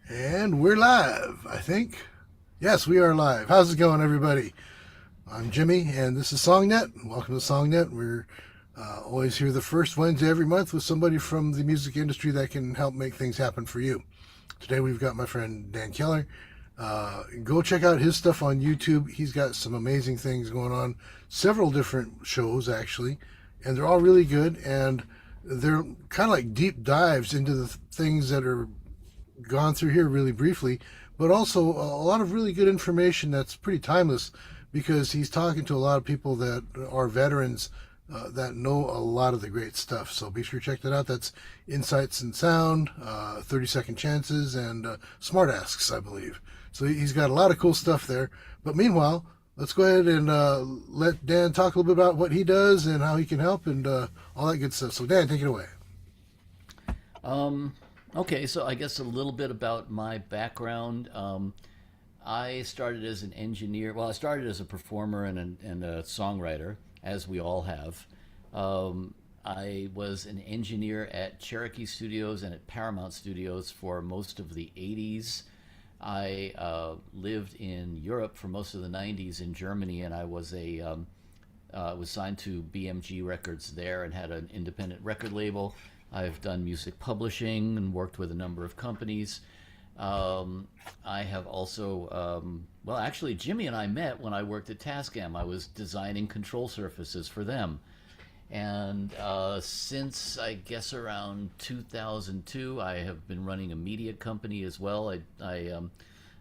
And we're live, I think. Yes, we are live. How's it going, everybody? I'm Jimmy, and this is SongNet. Welcome to SongNet. We're always here the first Wednesday every month with somebody from the music industry that can help make things happen for you. Today we've got my friend Dan Keller. Go check out his stuff on YouTube. He's got some amazing things going on. Several different shows, actually, and they're all really good, and they're kind of like deep dives into the things that are gone through here really briefly, but also a lot of really good information that's pretty timeless because he's talking to a lot of people that are veterans that know a lot of the great stuff. So be sure to check that out. That's Insights and Sound, 30-second chances, and Smart Asks, I believe. So he's got a lot of cool stuff there. But meanwhile, let's go ahead and let Dan talk a little bit about what he does and how he can help and all that good stuff. So Dan, take it away. Okay, so I guess a little bit about my background. I started as an engineer. Well, I started as a performer and a songwriter, as we all have. I was an engineer at Cherokee Studios and at Paramount Studios for most of the 80s. I lived in Europe for most of the 90s in Germany, and I was signed to BMG Records there and had an independent record label. I've done music publishing and worked with a number of companies. I have also, well, actually, Jimmy and I met when I worked at Tascam. I was designing control surfaces for them. And since, I guess, around 2002, I have been running a media company as well. I'm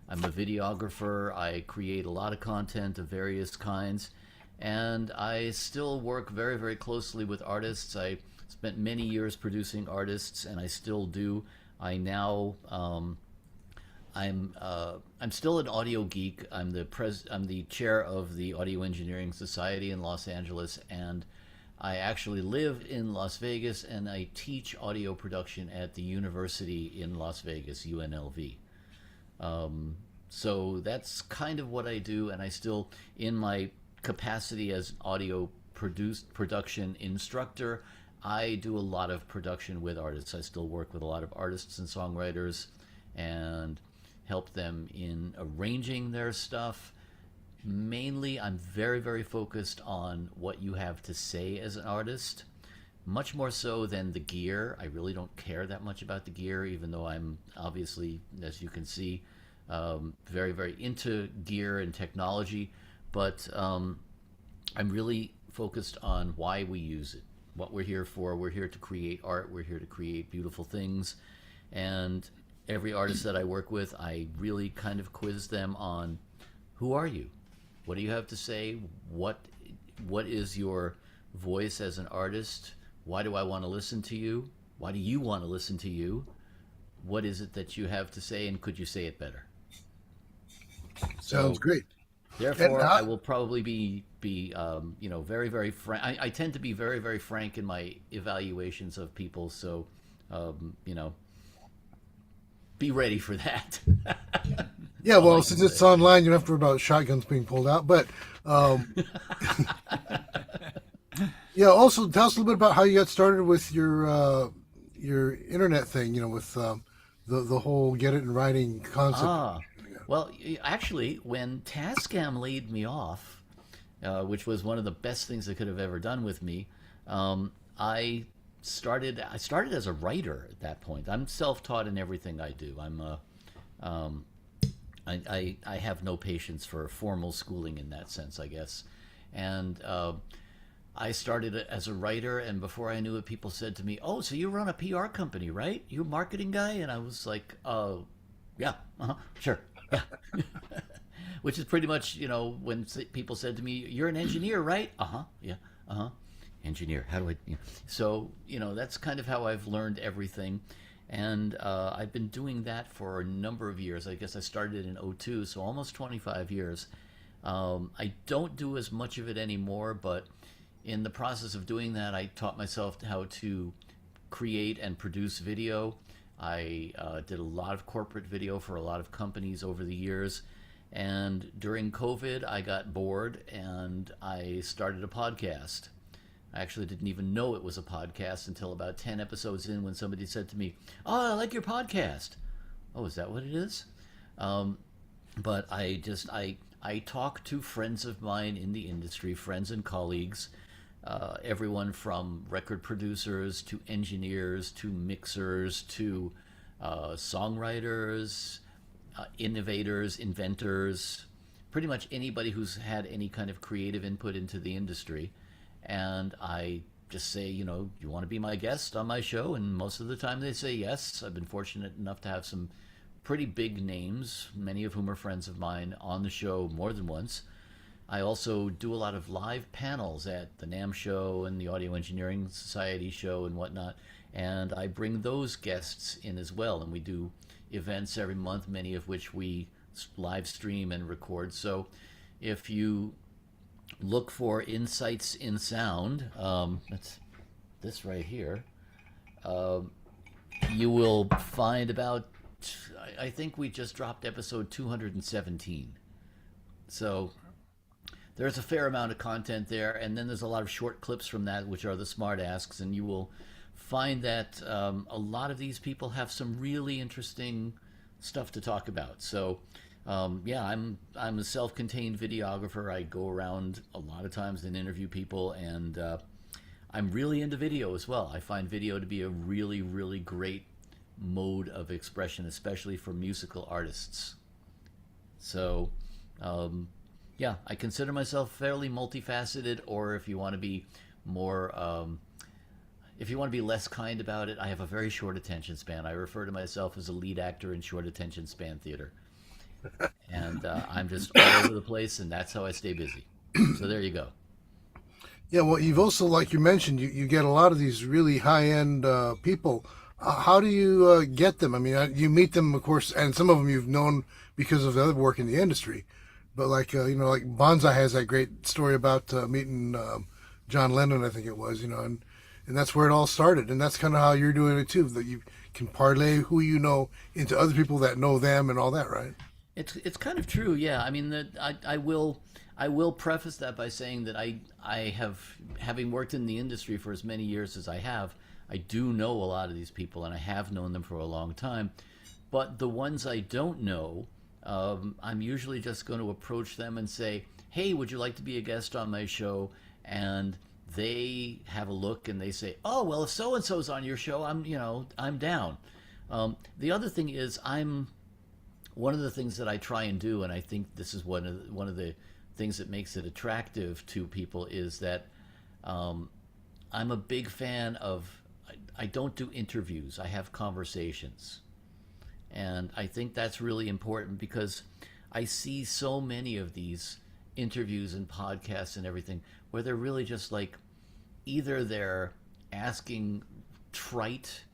a videographer. I create a lot of content of various kinds. And I still work very, very closely with artists. I spent many years producing artists, and I still do. I now I'm still an audio geek. I'm the chair of the Audio Engineering Society in Los Angeles, and I actually live in Las Vegas, and I teach audio production at the university in Las Vegas, UNLV. So that's kind of what I do, and I still, in my capacity as audio production instructor, I do a lot of production with artists. I still work with a lot of artists and songwriters and help them in arranging their stuff. Mainly, I'm very, very focused on what you have to say as an artist, much more so than the gear. I really don't care that much about the gear, even though I'm obviously, as you can see, very, very into gear and technology. But I'm really focused on why we use it, what we're here for. We're here to create art. We're here to create beautiful things. And every artist that I work with, I really kind of quiz them on, who are you? What do you have to say? What is your voice as an artist? Why do I want to listen to you? Why do you want to listen to you? What is it that you have to say, and could you say it better? Sounds So great. And therefore, I will probably be very, very frank. I tend to be very, very frank in my evaluations of people. So, you know, be ready for that. Yeah, All well, I can since it's say. online, you don't have to worry about shotguns being pulled out. But yeah, also tell us a little bit about how you got started with your internet thing. You know, with the whole get it in writing concept. Ah, well, actually, when Tascam laid me off, which was one of the best things they could have ever done with me, I started as a writer at that point. I'm self-taught in everything I do. Um, I have no patience for formal schooling in that sense, I guess. And I started as a writer, and before I knew it, people said to me, "Oh, so you run a PR company, right? You a marketing guy?" And I was like, yeah, sure, yeah." Which is pretty much, when people said to me, "You're an engineer, right?" Yeah, engineer. How do I? So, that's kind of how I've learned everything. And I've been doing that for a number of years. I guess I started in '02, so almost 25 years. I don't do as much of it anymore, but in the process of doing that, I taught myself how to create and produce video. I did a lot of corporate video for a lot of companies over the years. And during COVID, I got bored and I started a podcast. I actually didn't even know it was a podcast until about 10 episodes in when somebody said to me, "Oh, I like your podcast." Oh, is that what it is? Um, but I talk to friends of mine in the industry, friends and colleagues, everyone from record producers to engineers to mixers to songwriters, innovators, inventors, pretty much anybody who's had any kind of creative input into the industry. And I just say, you want to be my guest on my show? And most of the time they say yes. I've been fortunate enough to have some pretty big names, many of whom are friends of mine, on the show more than once. I also do a lot of live panels at the NAMM show and the Audio Engineering Society show and whatnot. And I bring those guests in as well. And we do events every month, many of which we live stream and record. So if you look for Insights in Sound, that's this right here, um, you will find about, I think we just dropped episode 217. So there's a fair amount of content there, and then there's a lot of short clips from that, which are the smart asks, and you will find that a lot of these people have some really interesting stuff to talk about. So, yeah, I'm a self-contained videographer. I go around a lot of times and interview people, and I'm really into video as well. I find video to be a really, really great mode of expression, especially for musical artists. So, um, yeah, I consider myself fairly multifaceted, or if you want to be more, if you want to be less kind about it, I have a very short attention span. I refer to myself as a lead actor in short attention span theater. And I'm just all over the place, and that's how I stay busy. So there you go. Yeah, well, you've also, like you mentioned, you get a lot of these really high end people. How do you get them? I mean, you meet them, of course, and some of them you've known because of the other work in the industry. But like like Bonsai has that great story about meeting John Lennon, I think it was, and that's where it all started. And that's kind of how you're doing it too. That you can parlay who you know into other people that know them and all that, right? It's kind of true, yeah. I mean, I will preface that by saying that I have, having worked in the industry for as many years as I have, I do know a lot of these people, and I have known them for a long time. But the ones I don't know, I'm usually just going to approach them and say, "Hey, would you like to be a guest on my show?" And they have a look and they say, "Oh, well, if so and so's on your show, I'm down." The other thing is, one of the things that I try and do, and I think this is one of the things that makes it attractive to people, is that um, I'm a big fan of. I don't do interviews. I have conversations, and I think that's really important because I see so many of these interviews and podcasts and everything where they're really just like, either they're asking trite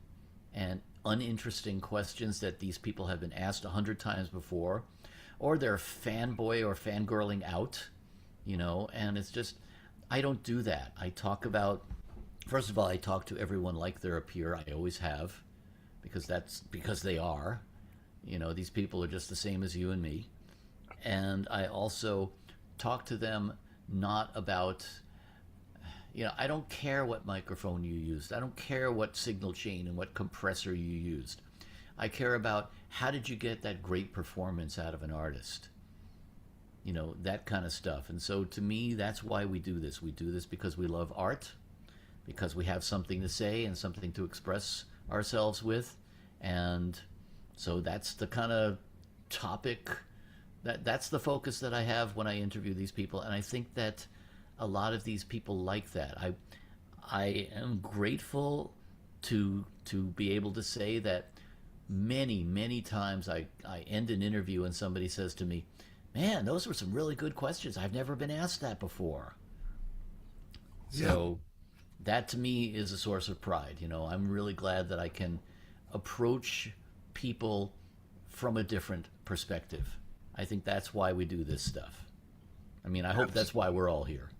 and uninteresting questions that these people have been asked 100 times before, or they're fanboy or fangirling out, and it's just, I don't do that. I talk about, first of all, I talk to everyone like they're a peer. I always have, because that's because they are. These people are just the same as you and me. And I also talk to them not about, I don't care what microphone you used. I don't care what signal chain and what compressor you used. I care about, how did you get that great performance out of an artist? That kind of stuff. And so to me, that's why we do this. We do this because we love art, because we have something to say and something to express ourselves with. And so that's the kind of topic, that's the focus that I have when I interview these people. And I think that a lot of these people like that. I am grateful to be able to say that many times I end an interview and somebody says to me, "Man, those were some really good questions. I've never been asked that before." Yeah. So that to me is a source of pride. I'm really glad that I can approach people from a different perspective. I think that's why we do this stuff. I mean, I hope that's why we're all here.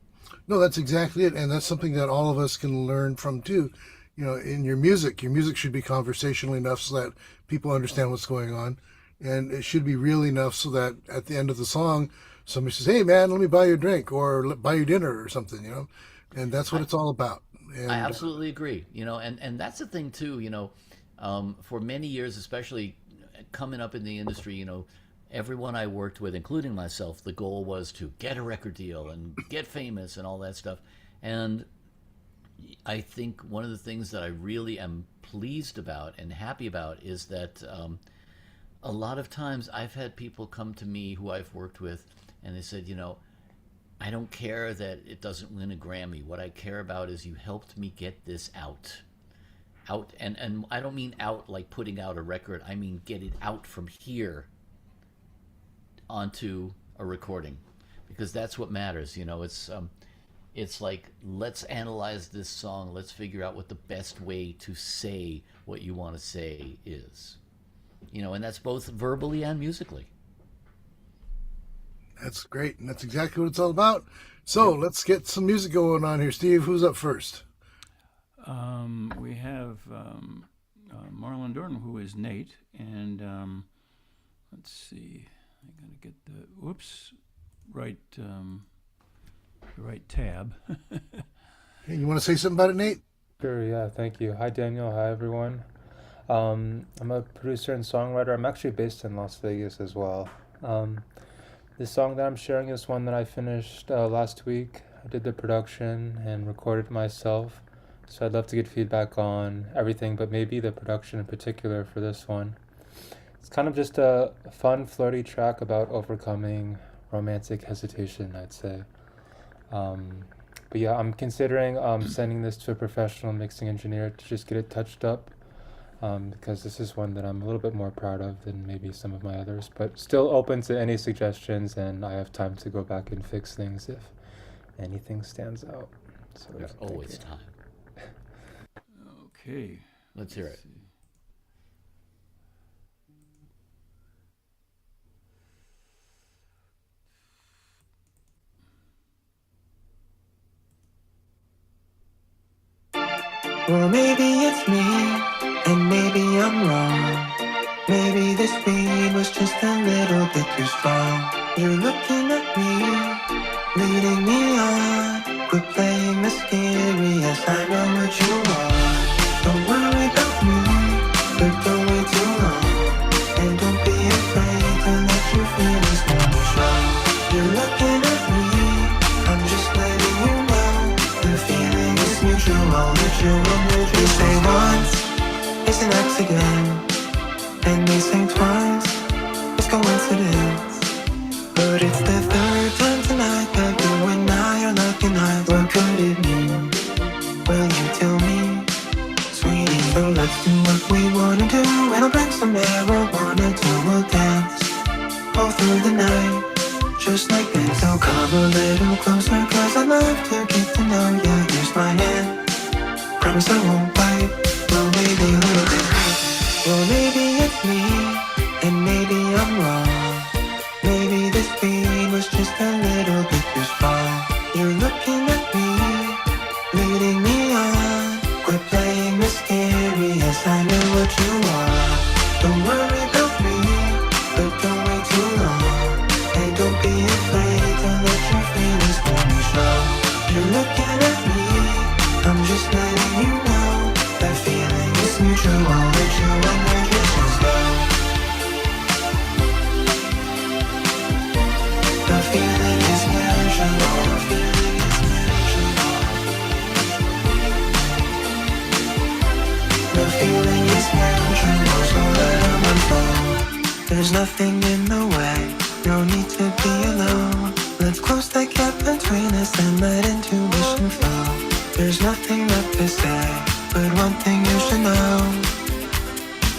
No, that's exactly it, and that's something that all of us can learn from too. In your music should be conversational enough so that people understand what's going on, and it should be real enough so that at the end of the song, somebody says, "Hey, man, let me buy you a drink or buy you dinner or something," and that's what I, it's all about. I And absolutely agree. And that's the thing too. For many years, especially coming up in the industry, everyone I worked with, including myself, the goal was to get a record deal and get famous and all that stuff. And I think one of the things that I really am pleased about and happy about is that a lot of times I've had people come to me who I've worked with, and they said, I don't care that it doesn't win a Grammy. What I care about is you helped me get this out, and I don't mean out like putting out a record. I mean get it out from here onto a recording, because that's what matters. It's like, let's analyze this song. Let's figure out what the best way to say what you want to say is. And that's both verbally and musically. That's great, and that's exactly what it's all about. So let's get some music going on here. Steve, who's up first? We have Marlon Dorn, who is Nate, and let's see. I gotta get the right tab. Hey, you want to say something about it, Nate? Sure, yeah, thank you. Hi, Daniel. Hi, everyone. I'm a producer and songwriter. I'm actually based in Las Vegas as well. The song that I'm sharing is one that I finished last week. I did the production and recorded myself. So I'd love to get feedback on everything, but maybe the production in particular for this one. It's kind of just a fun, flirty track about overcoming romantic hesitation, I'd say. But yeah, I'm considering sending this to a professional mixing engineer to just get it touched up, because this is one that I'm a little bit more proud of than maybe some of my others, but still open to any suggestions, and I have time to go back and fix things if anything stands out. So There's always time. Okay. Let's hear it. See. Well, maybe it's me, and maybe I'm wrong. Maybe this beat was just a little bit too strong. You're looking at me, leading me on. Quit playing mysterious, I know what you want. Don't worry about me, but don't wait too long. And don't be afraid to let your feelings come strong. You're looking at me, I'm just letting you know. The feeling is mutual, they say once is an accident, and they say twice is coincidence. But it's the third time tonight that you and I are looking eyes. What could it mean? Will you tell me, sweetie? So let's do what we wanna do, and I'll bring some marijuana to we'll dance all through the night, just like this. So come a little closer, cause I'd love to get to know ya. Here's my hand, promise I won't bite. Well, maybe a little bit. Well, maybe it's me, and maybe I'm wrong. Maybe this beat was just a little bit too strong. You're looking at me, leading me on. Quit playing mysterious, I know what you want. Don't worry about me, but don't wait too long. And don't be afraid to let your feelings pull me strong. You're looking at me, I'm just letting you know. That feeling is mutual, that you and your distance go. The feeling is mutual, the feeling is mutual. The feeling is mutual, so let them unfold. There's nothing in the way, no need to be alone. Let's close the gap between us and let intuition flow. There's nothing left to say, but one thing you should know.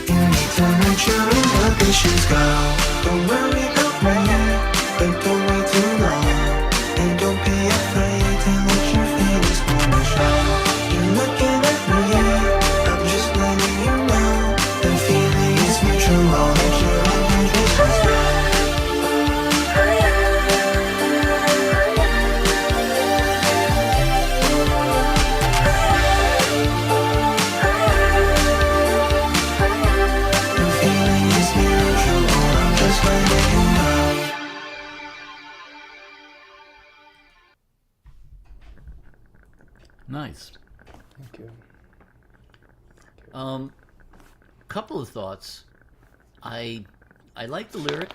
You need to let your inhibitions go. Don't worry about me, but don't wait too long. And don't be afraid to let your feelings come and show. You're looking at me, I'm just letting you know. The feeling is mutual, that your inhibitions go. Nice. Thank you. Couple of thoughts. I I like the lyric.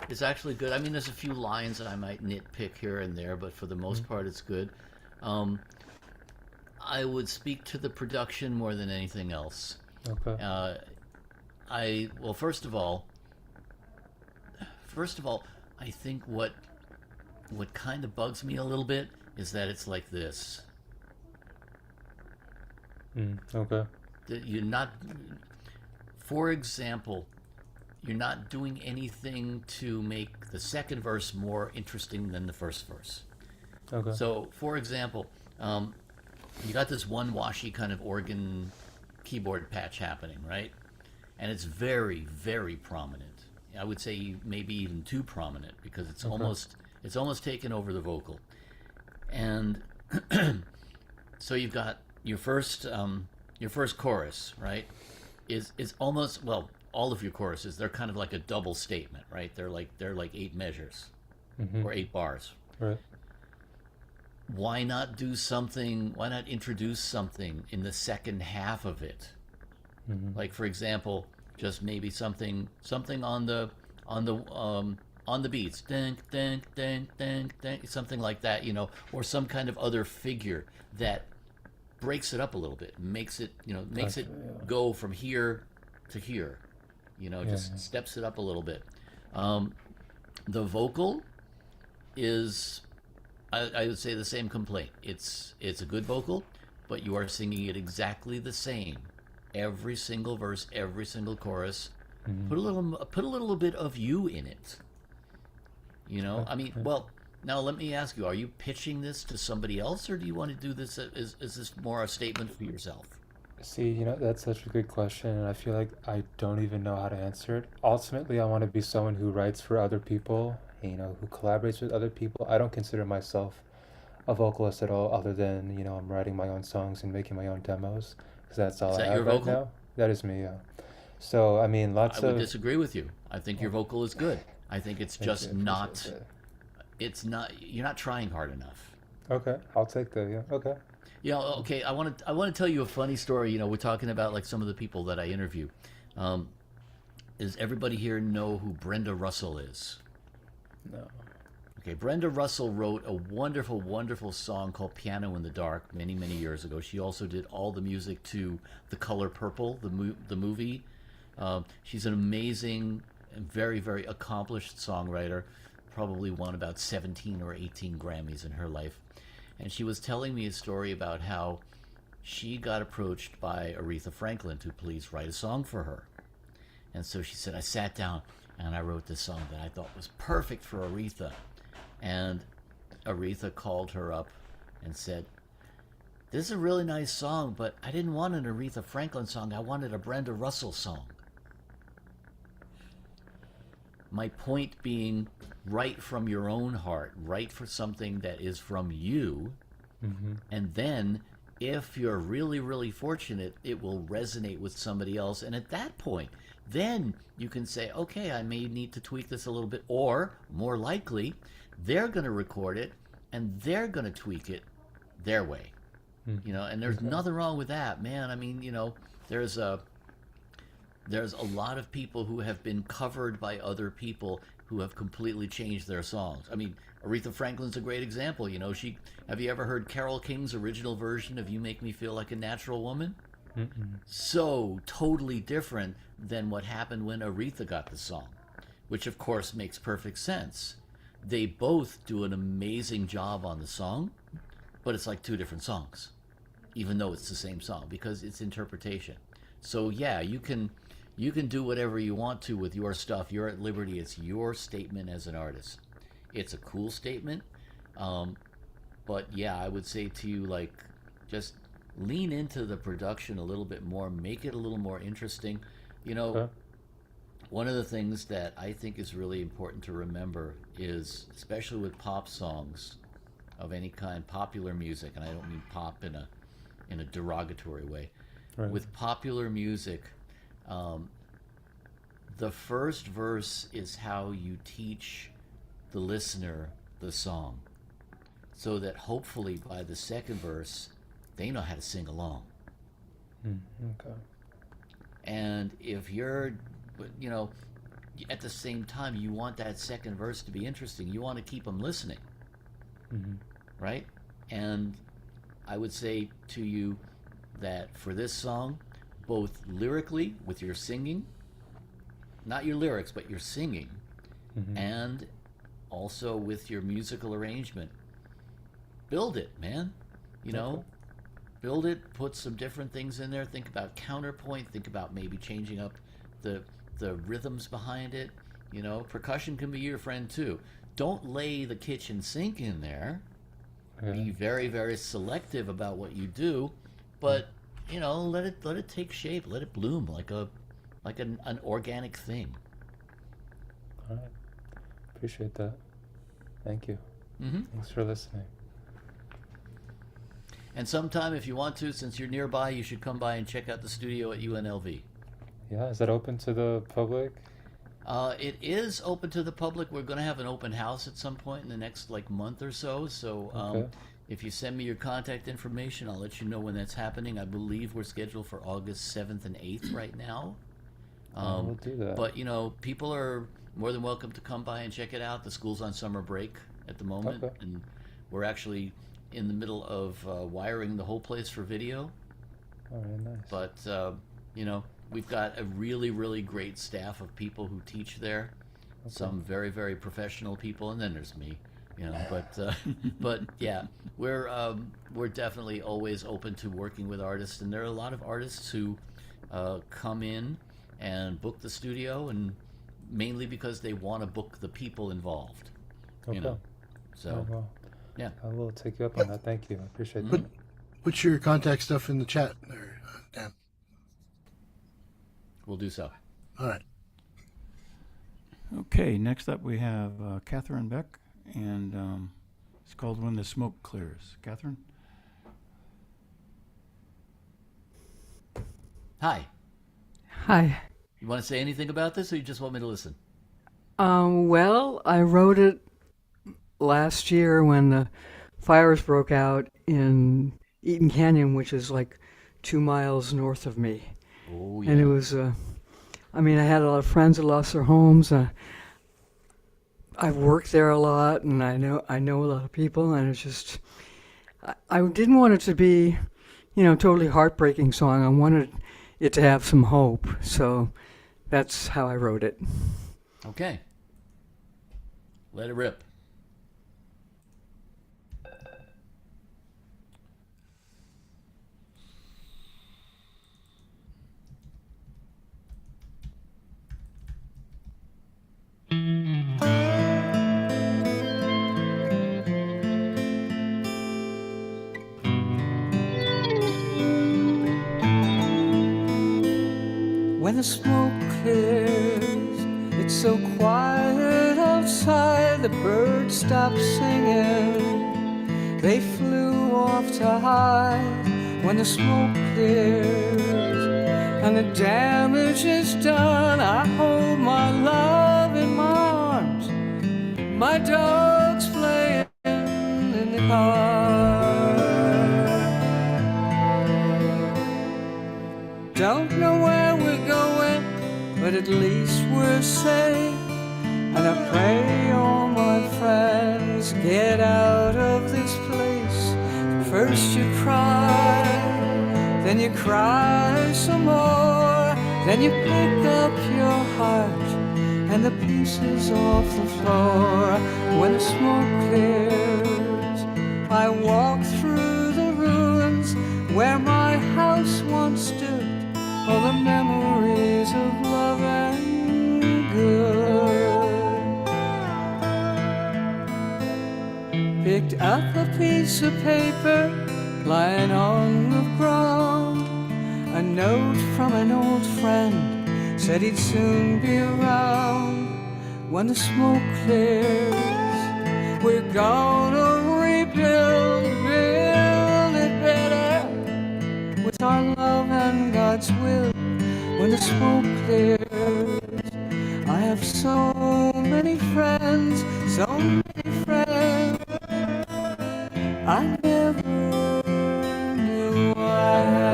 It's actually good. I mean, there's a few lines that I might nitpick here and there, but for the most part, it's good. Um, I would speak to the production more than anything else. Okay. Uh, well, first of all, I think what kind of bugs me a little bit is that it's like this. Okay. That you're not, for example, you're not doing anything to make the second verse more interesting than the first verse. Okay. So, for example, you got this one washy kind of organ keyboard patch happening, right? And it's very, very prominent. I would say maybe even too prominent because it's almost taken over the vocal. And so you've got your first chorus, right? Is almost, well, all of your choruses, they're kind of like a double statement, right? They're like 8 measures or 8 bars. Right. Why not do something? Why not introduce something in the second half of it? Like, for example, just maybe something on the beats, ding ding ding ding ding, something like that, or some kind of other figure that breaks it up a little bit, makes it Gotcha, go from here to here, just steps it up a little bit. The vocal is, I would say, the same complaint. It's a good vocal, but you are singing it exactly the same, every single verse, every single chorus. Put a little bit of you in it. I mean, well, now let me ask you: are you pitching this to somebody else, or do you want to do this? Is this more a statement for yourself? See, that's such a good question, and I feel like I don't even know how to answer it. Ultimately, I want to be someone who writes for other people, who collaborates with other people. I don't consider myself a vocalist at all, other than, I'm writing my own songs and making my own demos, because that's all Is I that have your right vocal? now. That is me, yeah. So, I mean, I lots would of... disagree with you. I think your vocal is good. I think it's Thank you, just I appreciate not. that. It's not. You're not trying hard enough. Okay, I'll take that, yeah. Okay. Okay. I want to tell you a funny story. We're talking about like some of the people that I interview. Does everybody here know who Brenda Russell is? No. Okay, Brenda Russell wrote a wonderful, wonderful song called "Piano in the Dark" many, many years ago. She also did all the music to "The Color Purple," the movie. She's an amazing and very, very accomplished songwriter. Probably won about 17 or 18 Grammys in her life. And she was telling me a story about how she got approached by Aretha Franklin to please write a song for her. And so she said, I sat down and I wrote this song that I thought was perfect for Aretha. And Aretha called her up and said, this is a really nice song, but I didn't want an Aretha Franklin song. I wanted a Brenda Russell song. My point being, write from your own heart, write for something that is from you, and then if you're really, really fortunate, it will resonate with somebody else. And at that point, then you can say, okay, I may need to tweak this a little bit, or more likely, they're going to record it and they're going to tweak it their way. And there's nothing wrong with that, man. I mean, there's a lot of people who have been covered by other people who have completely changed their songs. I mean, Aretha Franklin's a great example. Have you ever heard Carole King's original version of "You Make Me Feel Like a Natural Woman"? So totally different than what happened when Aretha got the song, which of course makes perfect sense. They both do an amazing job on the song, but it's like 2 different songs, even though it's the same song, because it's interpretation. So yeah, you can do whatever you want to with your stuff. You're at liberty. It's your statement as an artist. It's a cool statement. But yeah, I would say to you, like, just lean into the production a little bit more, make it a little more interesting. Okay. One of the things that I think is really important to remember is, especially with pop songs of any kind, popular music, and I don't mean pop in a derogatory way. Right. With popular music, the first verse is how you teach the listener the song, so that hopefully by the second verse, they know how to sing along. Okay. And but at the same time, you want that second verse to be interesting. You want to keep them listening, right? And I would say to you that for this song, both lyrically with your singing, not your lyrics, but your singing, and also with your musical arrangement, build it, man. Build it, put some different things in there. Think about counterpoint. Think about maybe changing up the rhythms behind it. Percussion can be your friend too. Don't lay the kitchen sink in there. Be very, very selective about what you do, but let it take shape. Let it bloom like an organic thing. All right. Appreciate that. Thank you. Thanks for listening. And sometime, if you want to, since you're nearby, you should come by and check out the studio at UNLV. Yeah, is that open to the public? It is open to the public. We're going to have an open house at some point in the next month or so. So if you send me your contact information, I'll let you know when that's happening. I believe we're scheduled for August 7th and 8th right now. We'll do that. But, people are more than welcome to come by and check it out. The school's on summer break at the moment, and we're actually in the middle of wiring the whole place for video. Oh, very nice. But, we've got a really, really great staff of people who teach there. Some very, very professional people, and then there's me. But yeah, we're definitely always open to working with artists, and there are a lot of artists who come in and book the studio, and mainly because they want to book the people involved. So. Oh, well. Yeah. I will take you up on that. Thank you. I appreciate that. Put your contact stuff in the chat there, Dan. We'll do so. All right. Okay, next up we have Catherine Beck, and it's called When the Smoke Clears. Catherine? Hi. Hi. You want to say anything about this, or you just want me to listen? Well, I wrote it last year when the fires broke out in Eaton Canyon, which is like 2 miles north of me. Oh, yeah. And it was, I had a lot of friends that lost their homes. I've worked there a lot, and I know a lot of people, and it's just, I didn't want it to be, totally heartbreaking song. I wanted it to have some hope, so that's how I wrote it. Okay. Let it rip. When the smoke clears, it's so quiet outside, the birds stop singing, they flew off to hide. When the smoke clears and the damage is done, I hold my love in my arms, my dog's playing in the car. Don't know where we're going, but at least we're safe. And I pray all my friends get out of this place. First you cry, then you cry some more, then you pick up your heart and the pieces off the floor. When the smoke clears, I walk through the ruins where my house once stood. All the memories of love and good. Picked up a piece of paper lying on the ground. A note from an old friend said he'd soon be around. When the smoke clears, we're gonna rebuild, build it better with our love and God's will. When the smoke clears, I have so many friends, so many friends I never knew I had.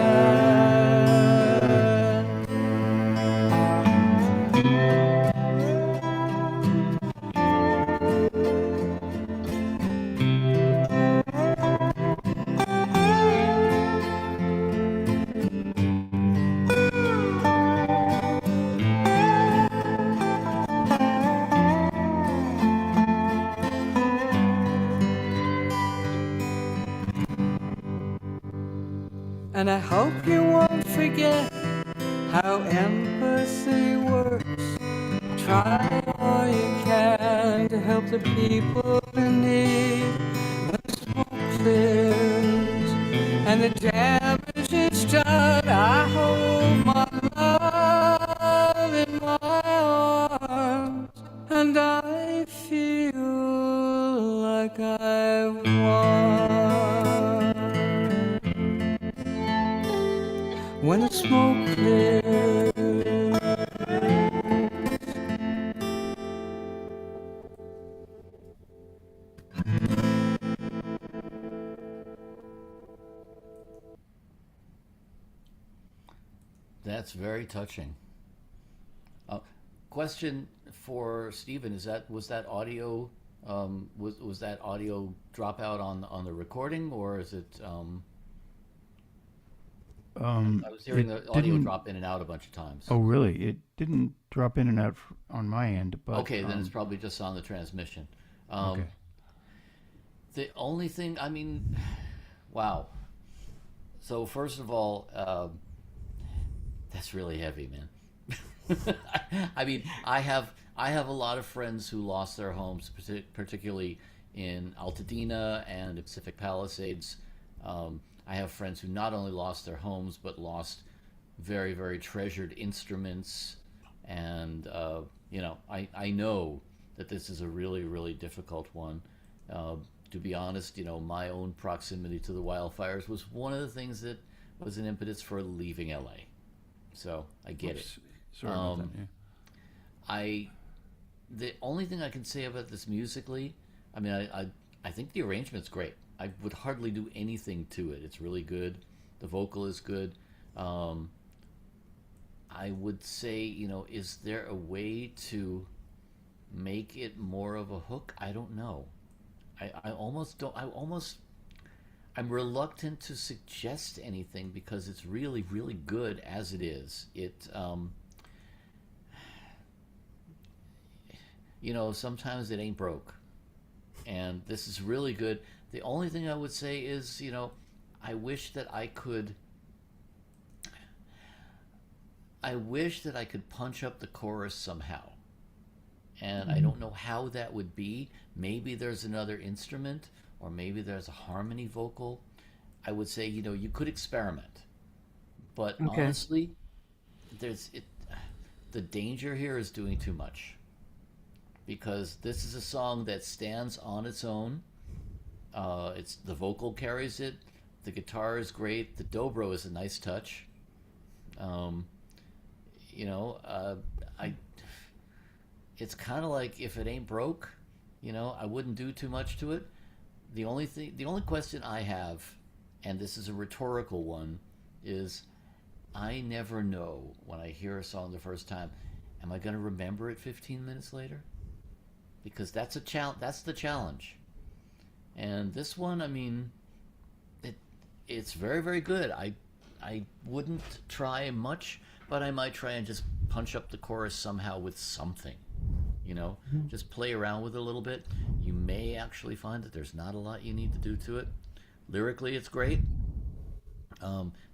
And I hope you won't forget how empathy works. Try all you can to help the people in need. When the smoke clears and the damage is done, I hold my love in my arms, and I feel like I've won. When the smoke clears. That's very touching. Question for Stephen: was that audio was that audio dropout on the recording, or is it? I was hearing It the audio didn't. drop in and out a bunch of times. Oh, really? It didn't drop in and out on my end, but Okay, then it's probably just on the transmission. okay. The only thing, I mean, wow. So first of all, that's really heavy, man. I mean, I have a lot of friends who lost their homes, particularly in Altadena and in Pacific Palisades. I have friends who not only lost their homes but lost very, very treasured instruments, and I know that this is a really, really difficult one. To be honest, my own proximity to the wildfires was one of the things that was an impetus for leaving LA. So I get it. Oops. Sorry about that. Yeah. I the only thing I can say about this musically, I mean, I think the arrangement's great. I would hardly do anything to it. It's really good. The vocal is good. I would say, is there a way to make it more of a hook? I don't know. I almost don't. I'm reluctant to suggest anything because it's really, really good as it is. Sometimes it ain't broke. And this is really good. The only thing I would say is, I wish that I could. I wish that I could punch up the chorus somehow. And I don't know how that would be. Maybe there's another instrument, or maybe there's a harmony vocal. I would say, you could experiment. But Okay. honestly, the danger here is doing too much. Because this is a song that stands on its own. It's the vocal carries it. The guitar is great. The dobro is a nice touch. Um, I it's kind of like if it ain't broke, I wouldn't do too much to it. The only question I have, and this is a rhetorical one, is I never know when I hear a song the first time, am I going to remember it 15 minutes later? Because that's that's the challenge. And this one, I mean, it's very, very good. I wouldn't try much, but I might try and just punch up the chorus somehow with something. Just play around with it a little bit. You may actually find that there's not a lot you need to do to it. Lyrically, it's great.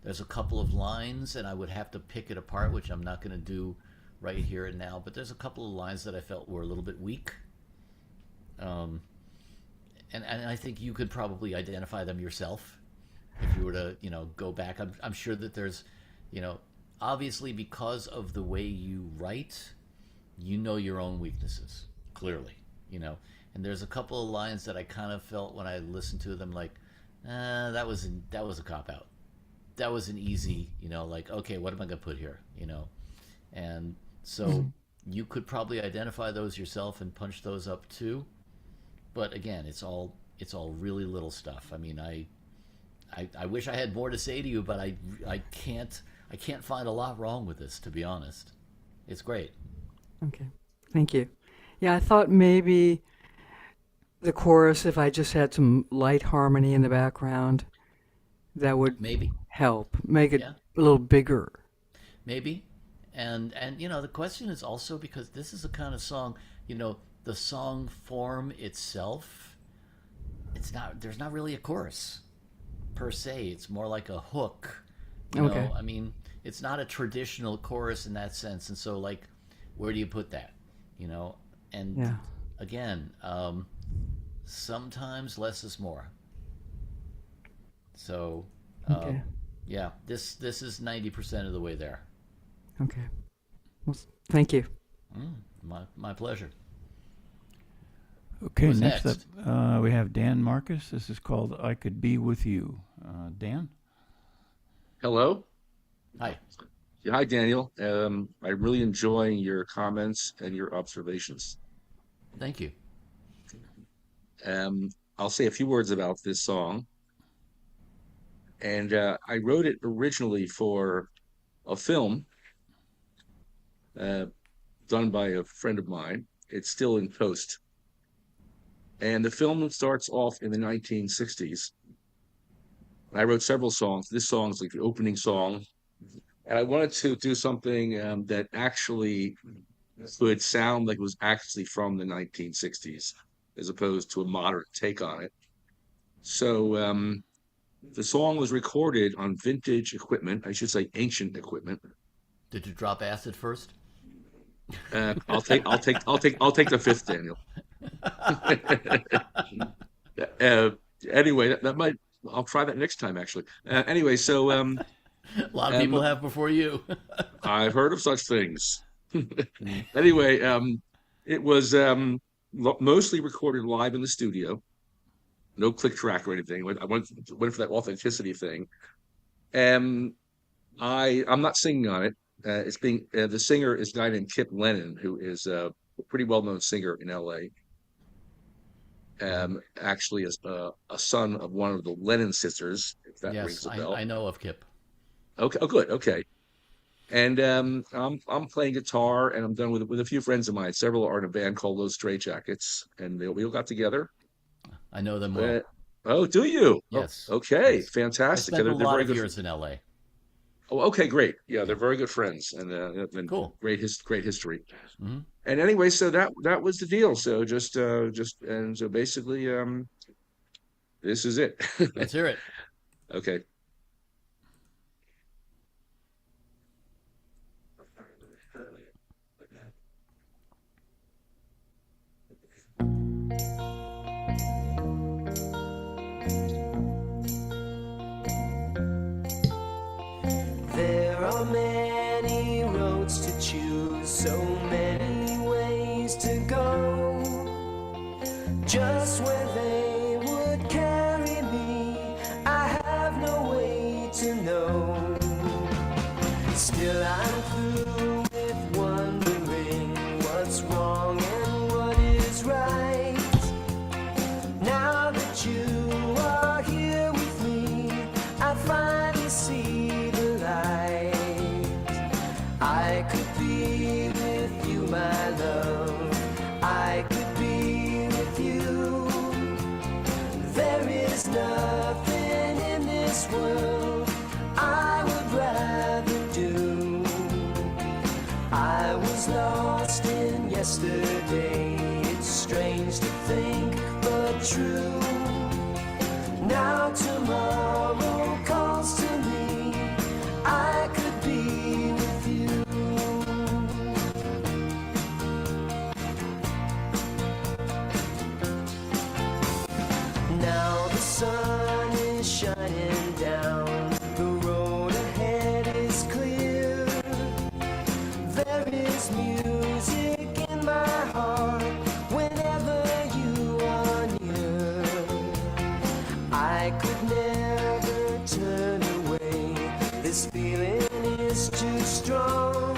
There's a couple of lines, and I would have to pick it apart, which I'm not going to do right here and now. But there's a couple of lines that I felt were a little bit weak. And I think you could probably identify them yourself if you were to, go back. I'm sure that there's, obviously because of the way you write, your own weaknesses clearly, And there's a couple of lines that I kind of felt when I listened to them like, that was a cop out. That was an easy, like, okay, what am I gonna put here, And so you could probably identify those yourself and punch those up too. But again, it's all really little stuff. I mean, I wish I had more to say to you, but I can't find a lot wrong with this, to be honest. It's great. Okay. Thank you. Yeah, I thought maybe the chorus, if I just had some light harmony in the background, that would Maybe. help make it Yeah. a little bigger. Maybe. And the question is also because this is a kind of song, the song form itself, there's not really a chorus per se. It's more like a hook Okay. I mean, it's not a traditional chorus in that sense, and so like, where do you put that? You know, and Yeah. again, sometimes less is more. So, Okay. yeah, this is 90% of the way there. Okay. Well, thank you. My pleasure. Okay, Who's next next? up, we have Dan Marcus. This is called I Could Be With You. Dan? Hello. Hi. Yeah, hi, Daniel. I'm really enjoying your comments and your observations. Thank you. I'll say a few words about this song. And I wrote it originally for a film uh, done by a friend of mine. It's still in post. And the film starts off in the 1960s. I wrote several songs. This song is like the opening song. And I wanted to do something that actually could sound like it was actually from the 1960s, as opposed to a modern take on it. So the song was recorded on vintage equipment. I should say ancient equipment. Did you drop acid first? I'll take the fifth, Daniel. uh, anyway, that might, I'll try that next time, actually. Anyway, so A lot of people have before you. I've heard of such things. Anyway, it was mostly recorded live in the studio, no click track or anything. I went for that authenticity thing. I'm not singing on it. It's being the singer is a guy named Kip Lennon, who is a pretty well-known singer in L.A. Actually, is a son of one of the Lennon sisters. If that Yes, rings a bell. I know of Kip. Okay. Oh, good. Okay. And I'm playing guitar, and I'm done with a few friends of mine. Several are in a band called Those Stray Jackets, and we all got together. I know them well. Oh, do you? Yes. Oh, okay, Yes. I fantastic. spent a They're lot very of good. years in LA. Oh, okay, great. Yeah, they're very good friends, and Cool. great history. Hmm. And anyway, so that was the deal. So just and so basically, this is it. Let's hear it. Okay. There are many roads to choose, so many ways to go. Just where they would carry me, I have no way to know. Still I'm through with wondering what's wrong and what is right. Now that you are here with me, I finally see the light. I could be with you, my love. I could be with you. There is nothing in this world I would rather do. I was lost in yesterday. It's strange to think, but true. Now tomorrow calls to me. I could be with you. Now the sun is shining down. The road ahead is clear. There is music in my heart whenever you are near. I could never turn away. This feeling is too strong.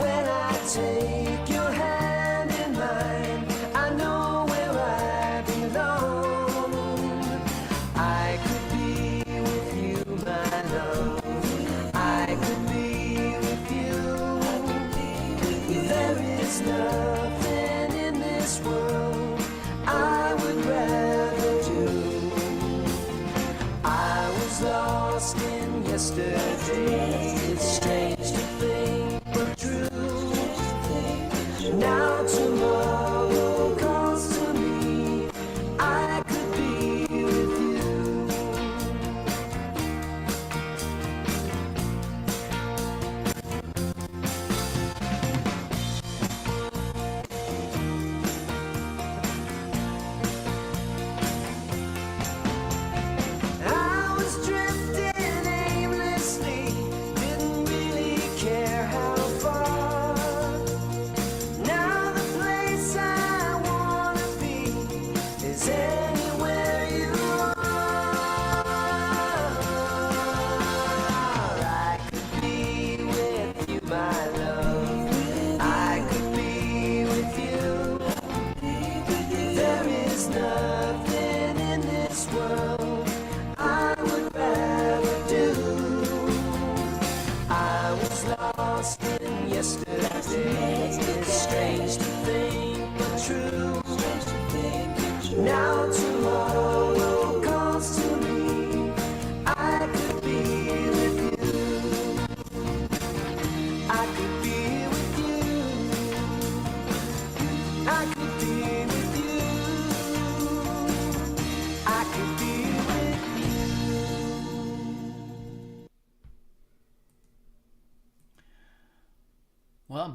When I take your hand in mine, I know where I belong. I could be with you, my love. I could be with you. There is nothing in this world I would rather do. I was lost in yesterday. It's strange to think, but true. Now tomorrow calls to me. I could be with you.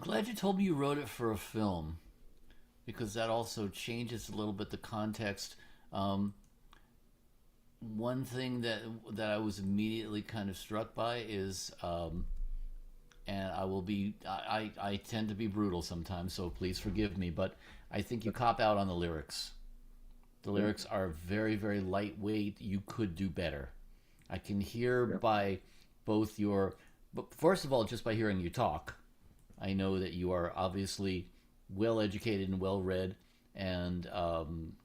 glad you told me you wrote it for a film because that also changes a little bit the context. Um, One thing that I was immediately kind of struck by is, and I will be, I tend to be brutal sometimes, so please forgive me, but I think you cop out on the lyrics. The lyrics are very, very lightweight. You could do better. I can hear Yeah. by both your, but first of all, just by hearing you talk, I know that you are obviously well educated and well read, and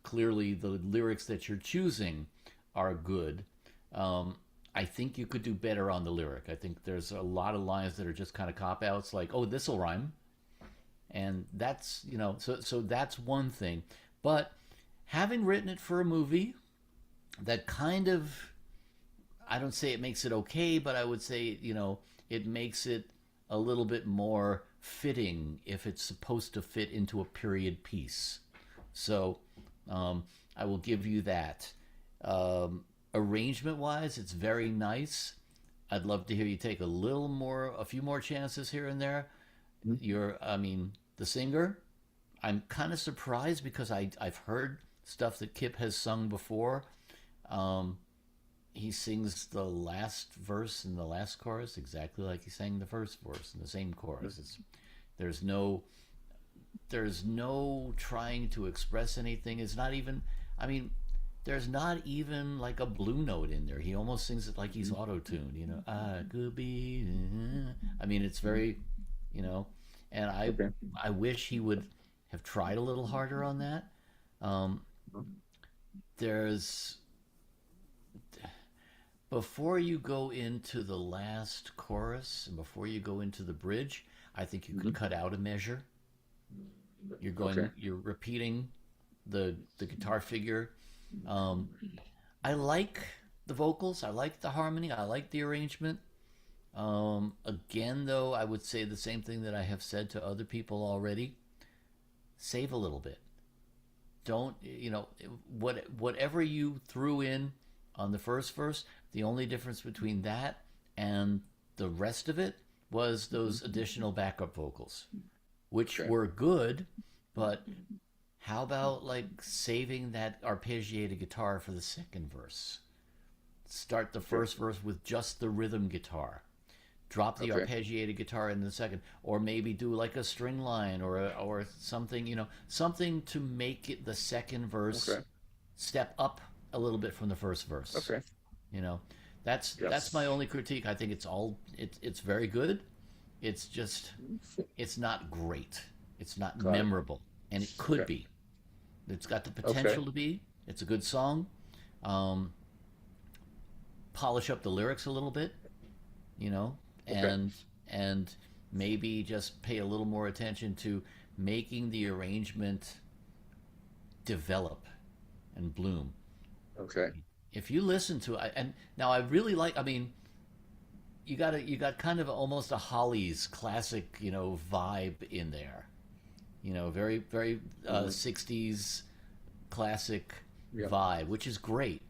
clearly the lyrics that you're choosing are good. Um, I think you could do better on the lyric. I think there's a lot of lines that are just kind of cop outs, like "Oh, this'll rhyme," and that's so that's one thing. But having written it for a movie, that kind of, I don't say it makes it okay, but I would say, it makes it a little bit more fitting if it's supposed to fit into a period piece. So I will give you that. Arrangement wise, it's very nice. I'd love to hear you take a few more chances here and there. I mean, the singer, I'm kind of surprised because I've heard stuff that Kip has sung before. Um, he sings the last verse and the last chorus exactly like he sang the first verse and the same chorus. There's no there's no trying to express anything. It's not even. I mean, there's not even like a blue note in there. He almost sings it like he's auto-tuned. I could be. I mean, it's very, you know, and Okay. I wish he would have tried a little harder on that. Um, there's Before you go into the last chorus and before you go into the bridge, I think you could cut out a measure. Okay. You're repeating the guitar figure. Um, I like the vocals. I like the harmony. I like the arrangement. Again, though, I would say the same thing that I have said to other people already. Save a little bit. Don't whatever you threw in on the first verse. The only difference between that and the rest of it was those additional backup vocals, which Okay. were good, but how about like saving that arpeggiated guitar for the second verse? Start the Okay. first verse with just the rhythm guitar. Drop the Okay. arpeggiated guitar in the second, or maybe do like a string line or something, something to make it the second verse Okay. step up a little bit from the first verse. Okay. You know, that's my Yes. only critique. I think it's very good. It's just it's not great. It's not Got it. memorable, and it could Okay. be. It's got the Okay. potential to be. It's a good song. Um, Polish up the lyrics a little bit, you know, Okay. and maybe just pay a little more attention to making the arrangement develop and bloom. Okay. If you listen to it, and now I really like. I mean, you got kind of almost a Hollies classic, vibe in there. Very very Mhm. 60s classic Yeah. vibe, which is great.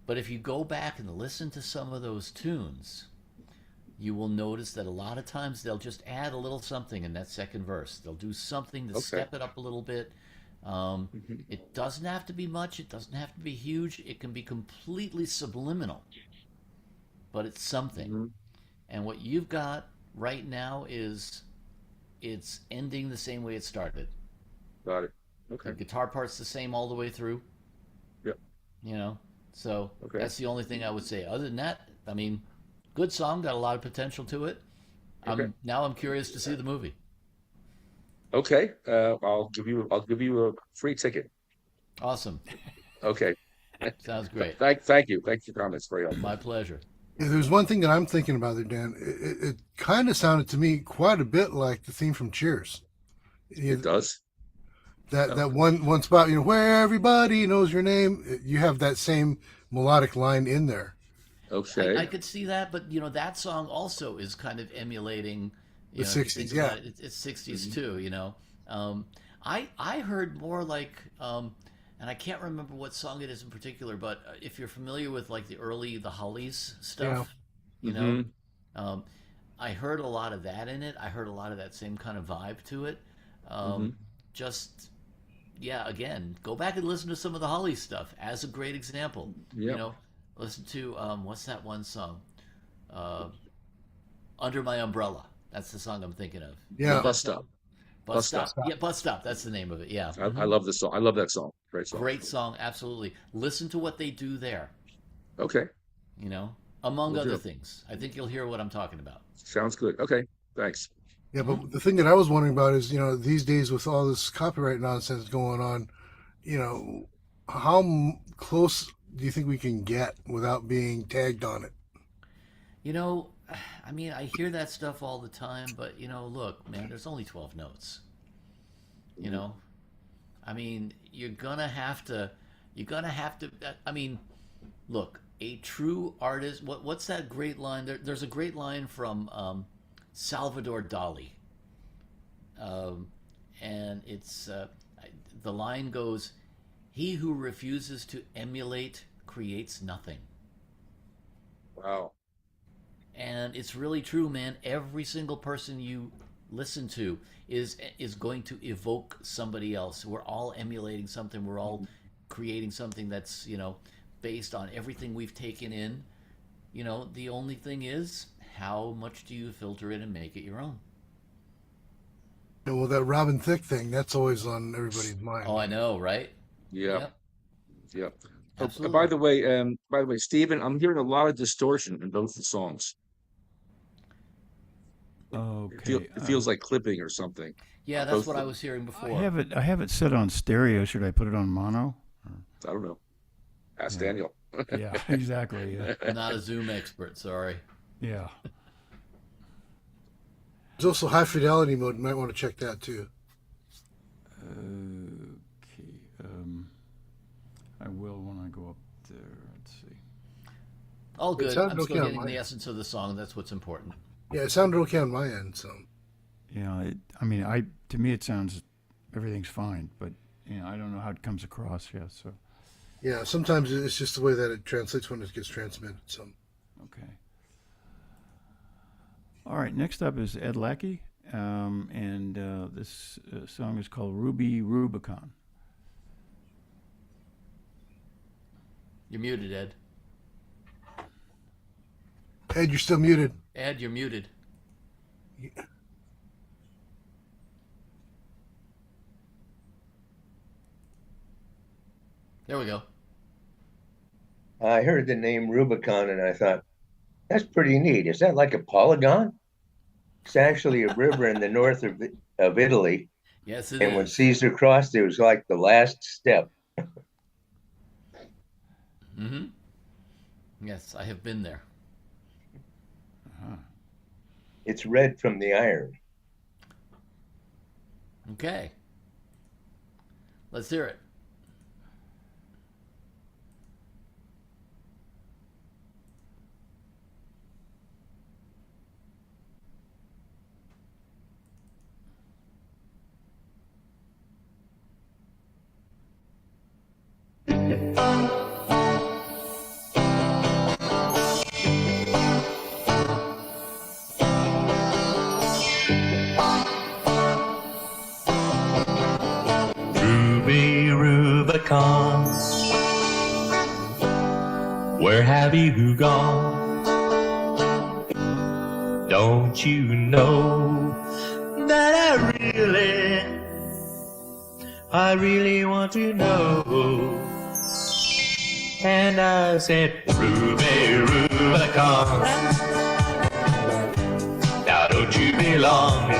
But if you go back and listen to some of those tunes, you will notice that a lot of times they'll just add a little something in that second verse. They'll do something to Okay. step it up a little bit. Mhm. It doesn't have to be much. It doesn't have to be huge. It can be completely subliminal, but it's something. Mhm. And what you've got right now is it's ending the same way it started. Got it. The Okay. guitar part's the same all the way through, Yep. you know? So Okay. that's the only thing I would say. Other than that, I mean, good song, got a lot of potential to it. Okay. I'm curious to see the movie. Okay. I'll give you a free ticket. Awesome. Okay. Sounds great. Thank you. Thank you for your comments. Very My helpful. pleasure. Yeah, there's one thing that I'm thinking about there, Dan. It kind of sounded to me quite a bit like the theme from Cheers. It You- does. that Yeah. that one spot, where everybody knows your name. You have that same melodic line in there. I Okay. could see that, but that song also is kind of emulating, The if you think 60s, about yeah. it, it's 60s Mhm. too. Um, I heard more like, and I can't remember what song it is in particular, but if you're familiar with like the Hollies Yeah. stuff, you know, Hmm. um, I heard a lot of that in it. I heard a lot of that same kind of vibe to it. Hmm. Just yeah, again, go back and listen to some of the Holly stuff as a great example. You Yep. know, listen to what's that one song? Uh, Under My Umbrella. That's the song I'm thinking of. You know Yeah. that Bus song? Stop. Bus Bus Stop. Stop. Yeah, Bus Stop. That's the name of it. Yeah. I love this song. I love that song. Great song. Great song, absolutely. Listen to what they do there, Okay. you know, among Will other do. things. I think you'll hear what I'm talking about. Sounds good. Okay. Thanks. Yeah, but the thing that I was wondering about is, these days with all this copyright nonsense going on, how close do you think we can get without being tagged on it? You know, I mean, I hear that stuff all the time, but, look, man, there's only 12 notes. You know, I mean, I mean, look, a true artist, what's that great line? There's a great line from Salvador Dali. Um, and the line goes, "He who refuses to emulate creates nothing." Wow. And it's really true, man. Every single person you listen to is going to evoke somebody else. We're all emulating something. We're all creating something that's, based on everything we've taken in. The only thing is, how much do you filter it and make it your own? And well, that Robin Thicke thing, that's always on everybody's mind. Oh, I know, right? Yeah. Yep, Yeah. Oh, absolutely. by the way, Stephen, I'm hearing a lot of distortion in both the songs. Okay. It feels like clipping or something. Yeah, that's Both what of I them. was hearing I before. have it set on stereo. Should I put it on mono? I don't know. Ask Yeah. Daniel. Yeah, exactly. Yeah. I'm not a Zoom expert, sorry. Yeah. There's also high fidelity mode. You might want to check that too. Okay. I will when I go up there. Let's see. All It good. sounded I'm still okay on getting the mine. essence of the song. That's what's important. Yeah, it sounded okay on my end. So Yeah. To me, it sounds everything's fine, but I don't know how it comes across. Yeah. So yeah, sometimes it's just the way that it translates when it gets transmitted. So okay. All right. Next up is Ed Lackey, and this song is called Ruby Rubicon. You're muted, Ed. Ed, you're still muted. Ed, you're muted. There we go. I heard the name Rubicon and I thought, that's pretty neat. Is that like a polygon? It's actually a river in the north of Italy. Yes, it And when is. Caesar crossed, it was like the last step. Mm-hmm. Yes, I have been there. It's red from the iron. Okay. Let's hear it. Ruby Rubicon, where have you gone? Don't you know that I really want to know? And I said, Ruby Rubicon, now don't you belong?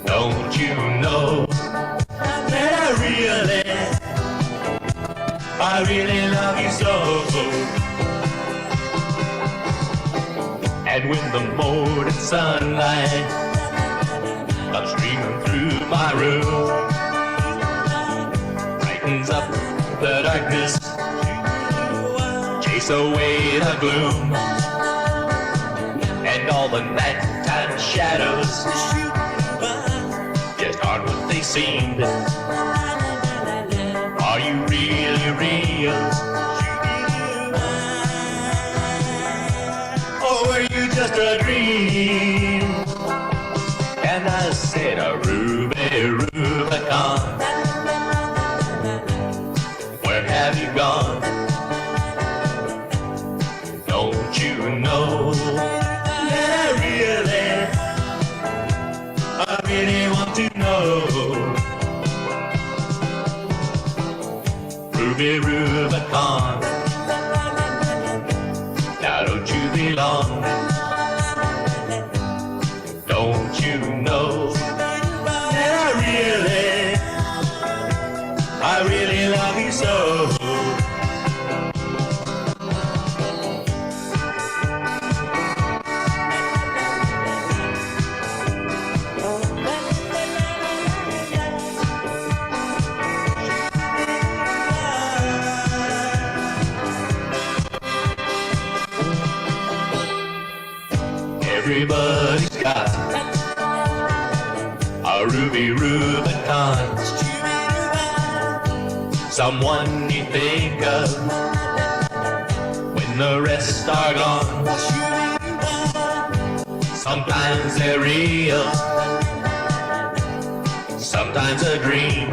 Don't you know that I really love you so? And when the morning sunlight comes streaming through my room, brightens up the darkness, chase away the gloom, and all the nighttime shadows just aren't what they seemed. Are you really real? Or were you said, Ruby, Rubicon, where have you gone? Don't you know that I really want to know? Ruby, Rubicon, now don't you belong? Don't you know that I really love you so? Everybody's got a Ruby Rubicon, someone you think of when the rest are gone. Sometimes they're real, sometimes a dream.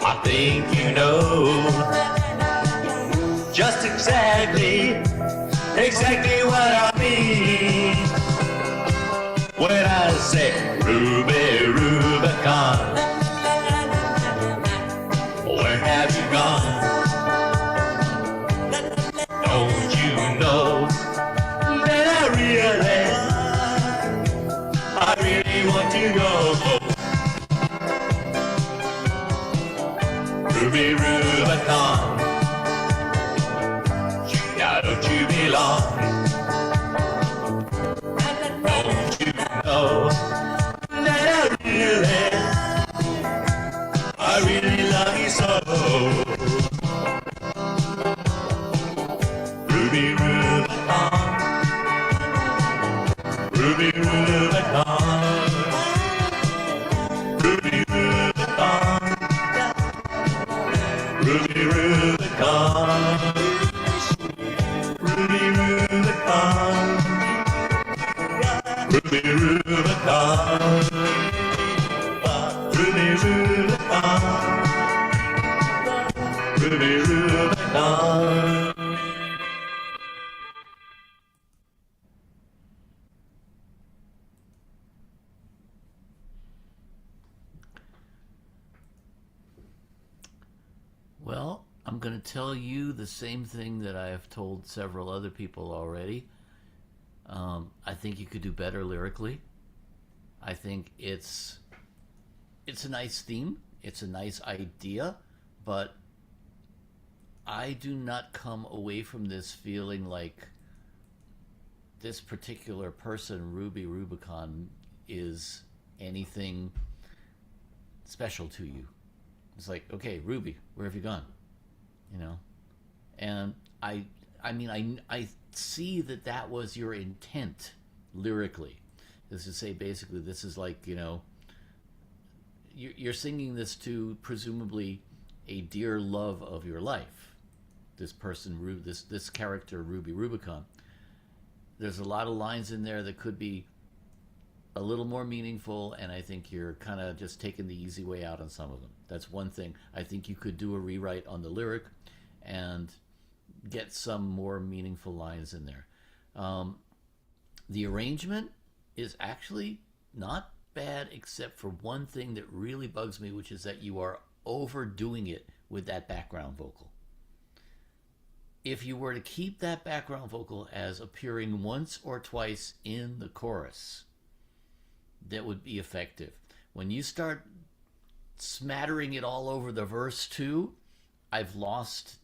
I think you know just exactly what I mean when I say Ruby Rubicon, where have you gone? Don't you know that I really want to go? Ruby Rubicon, now don't you belong? Don't you know that I really love you so? Ruby Rubicon, Ruby Rubicon, Ruby Rubicon, Ruby Rubicon. Ruby Rubicon, Ruby Rubicon, Ruby Rubicon, Ruby Rubicon. Well, I'm going to tell you the same thing that I have told several other people already. I think you could do better lyrically. I think it's a nice theme. It's a nice idea, but I do not come away from this feeling like this particular person, Ruby Rubicon, is anything special to you. It's like, okay, Ruby, where have you gone? You know, and I see that was your intent lyrically, is to say basically this is like, you know, you're singing this to presumably a dear love of your life. This person, this character, Ruby Rubicon. There's a lot of lines in there that could be a little more meaningful, and I think you're kind of just taking the easy way out on some of them. That's one thing. I think you could do a rewrite on the lyric and get some more meaningful lines in there. The arrangement is actually not bad, except for one thing that really bugs me, which is that you are overdoing it with that background vocal. If you were to keep that background vocal as appearing once or twice in the chorus, that would be effective. When you start smattering it all over the verse too, it's lost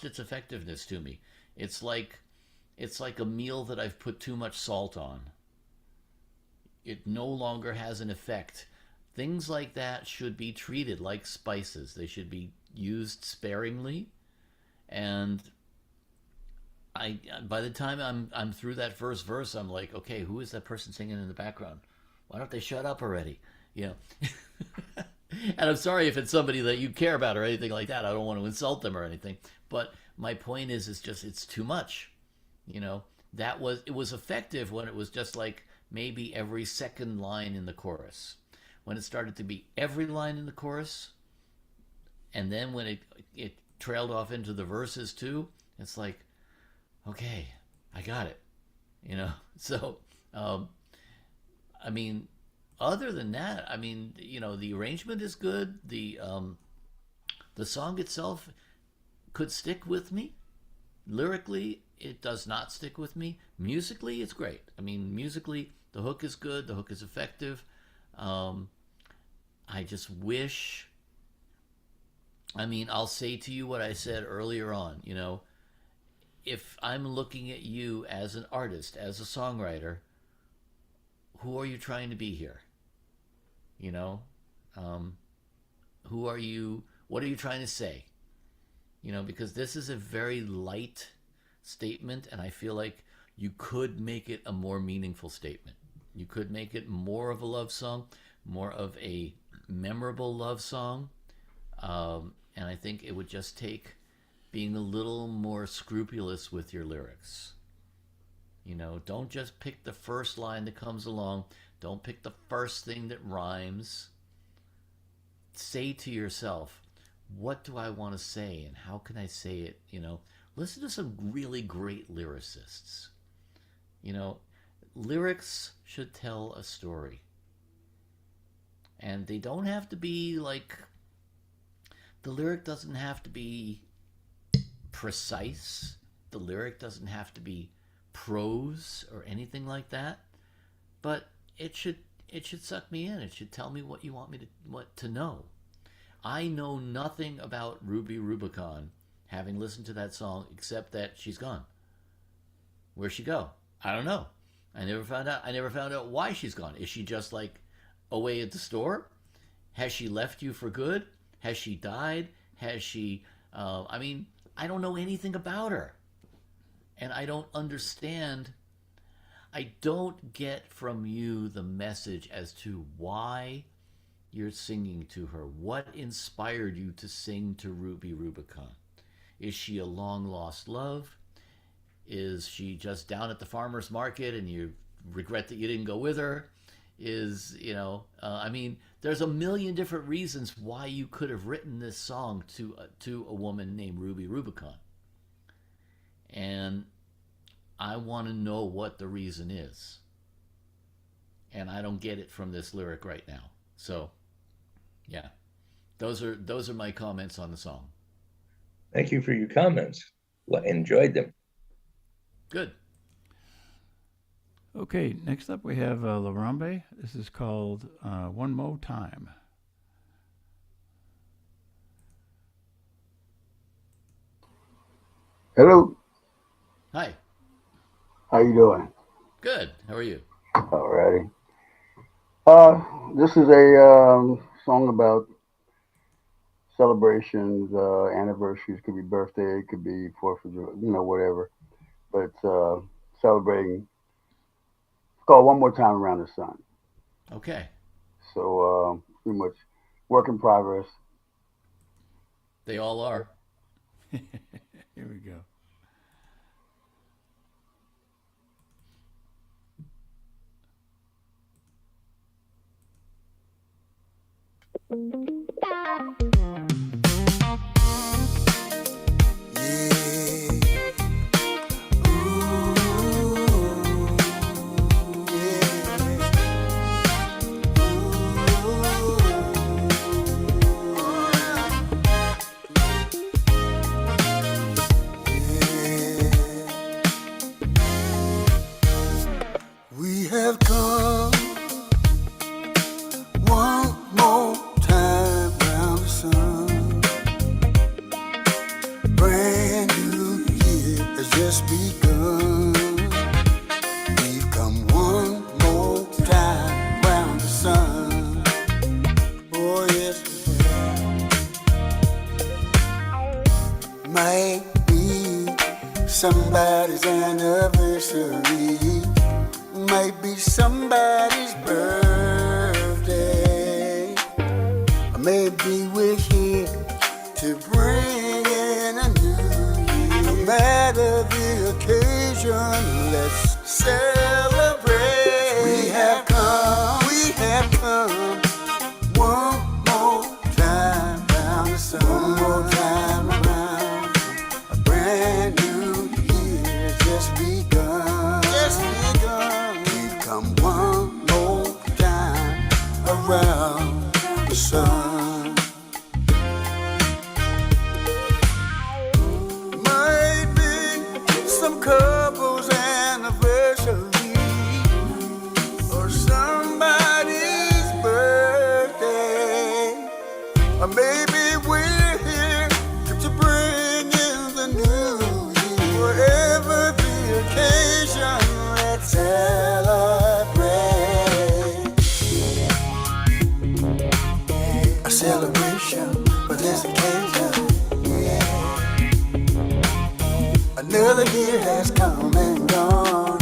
its effectiveness to me. It's like a meal that I've put too much salt on. It no longer has an effect. Things like that should be treated like spices. They should be used sparingly. And by the time I'm through that first verse, I'm like, okay, who is that person singing in the background? Why don't they shut up already? You know. And I'm sorry if it's somebody that you care about or anything like that. I don't want to insult them or anything. But my point is, it's too much. You know, it was effective when it was just like maybe every second line in the chorus. When it started to be every line in the chorus, and then when it trailed off into the verses too, it's like, okay, I got it, you know. So, I mean, other than that, I mean, you know, the arrangement is good. The song itself could stick with me. Lyrically, it does not stick with me. Musically, it's great. I mean, musically, the hook is good. The hook is effective. I just wish. I mean, I'll say to you what I said earlier on. You know, if I'm looking at you as an artist, as a songwriter, who are you trying to be here? You know, who are you? What are you trying to say? You know, because this is a very light statement, and I feel like you could make it a more meaningful statement. You could make it more of a love song, more of a memorable love song, and I think it would just take being a little more scrupulous with your lyrics. You know, don't just pick the first line that comes along. Don't pick the first thing that rhymes. Say to yourself, what do I want to say and how can I say it? You know, listen to some really great lyricists. You know, lyrics should tell a story. And they don't have to be like, the lyric doesn't have to be precise. The lyric doesn't have to be prose or anything like that. But it should suck me in. It should tell me what you want me to know. I know nothing about Ruby Rubicon, having listened to that song, except that she's gone. Where'd she go? I don't know. I never found out why she's gone. Is she just like away at the store? Has she left you for good? Has she died? Has she, I mean, I don't know anything about her. And I don't understand. I don't get from you the message as to why you're singing to her. What inspired you to sing to Ruby Rubicon? Is she a long lost love? Is she just down at the farmer's market and you regret that you didn't go with her? Is, you know, I mean, there's a million different reasons why you could have written this song to a woman named Ruby Rubicon. And I want to know what the reason is. And I don't get it from this lyric right now. So, yeah, those are my comments on the song. Thank you for your comments. Enjoyed them. Good. Okay, next up we have La Rambe. This is called One More Time. Hello. Hi. How you doing? Good. How are you? Alrighty. This is a song about celebrations, anniversaries. Could be birthday, it could be 4th of July, you know, whatever. But it's celebrating. It's called One More Time Around the Sun. Okay. So pretty much work in progress. They all are. Here we go. We have come one more time round the sun. Brand new year has just begun. We've come one more time round the sun. Oh yes we have. Might be somebody's anniversary. Might be somebody's birthday. Or maybe we're here to bring in a new year. No matter the occasion, let's celebrate. We around the sun. Might be some couple's anniversary or somebody's birthday, or maybe we're here to bring in the new year. Whatever the occasion, let's celebrate. A celebration for this occasion. Another year has come and gone.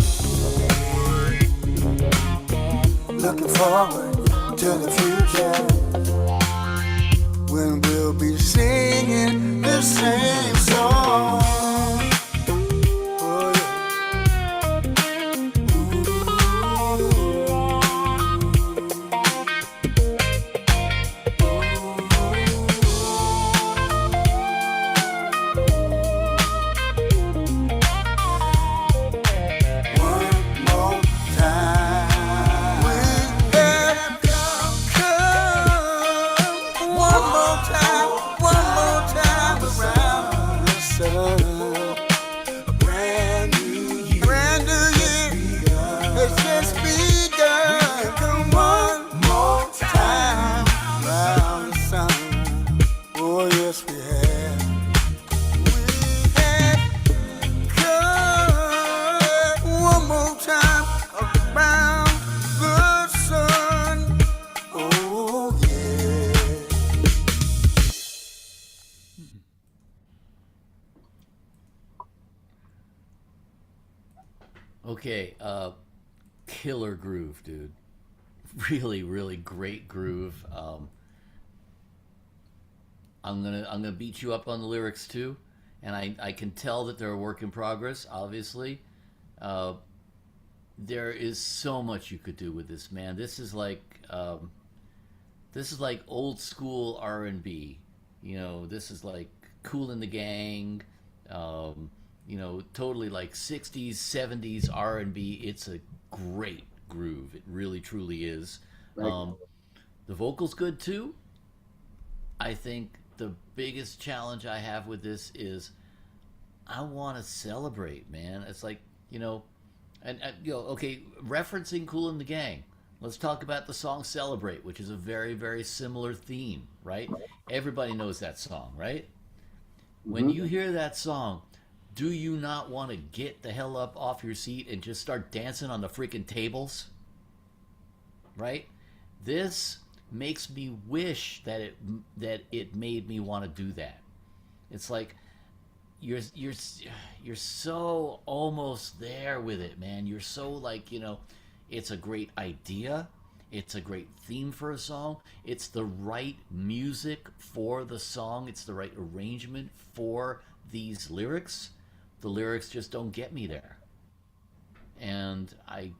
Looking forward to the future when we'll be singing the same song. Oh, one more time. We have come one more time around the sun. A brand new year has just begun. Come one more time around the sun. Oh yes, we have. We have come one more time around the sun. Oh yeah. Okay, killer groove, dude. Really, really great groove. I'm gonna beat you up on the lyrics too, and I can tell that they're a work in progress. Obviously, uh, there is so much you could do with this, man. This is like old school R&B. You know, this is like Cool in the Gang. Totally like 60s, 70s R&B. It's a great groove. It really, truly is. Right. The vocals good too. I think the biggest challenge I have with this is I want to celebrate, man. It's like, okay, referencing Cool in the Gang. Let's talk about the song Celebrate, which is a very, very similar theme, right? Everybody knows that song, right? When you hear that song, do you not want to get the hell up off your seat and just start dancing on the freaking tables? Right? This makes me wish that it made me want to do that. It's like you're so almost there with it, man. You're so like, it's a great idea. It's a great theme for a song. It's the right music for the song. It's the right arrangement for these lyrics. The lyrics just don't get me there. And I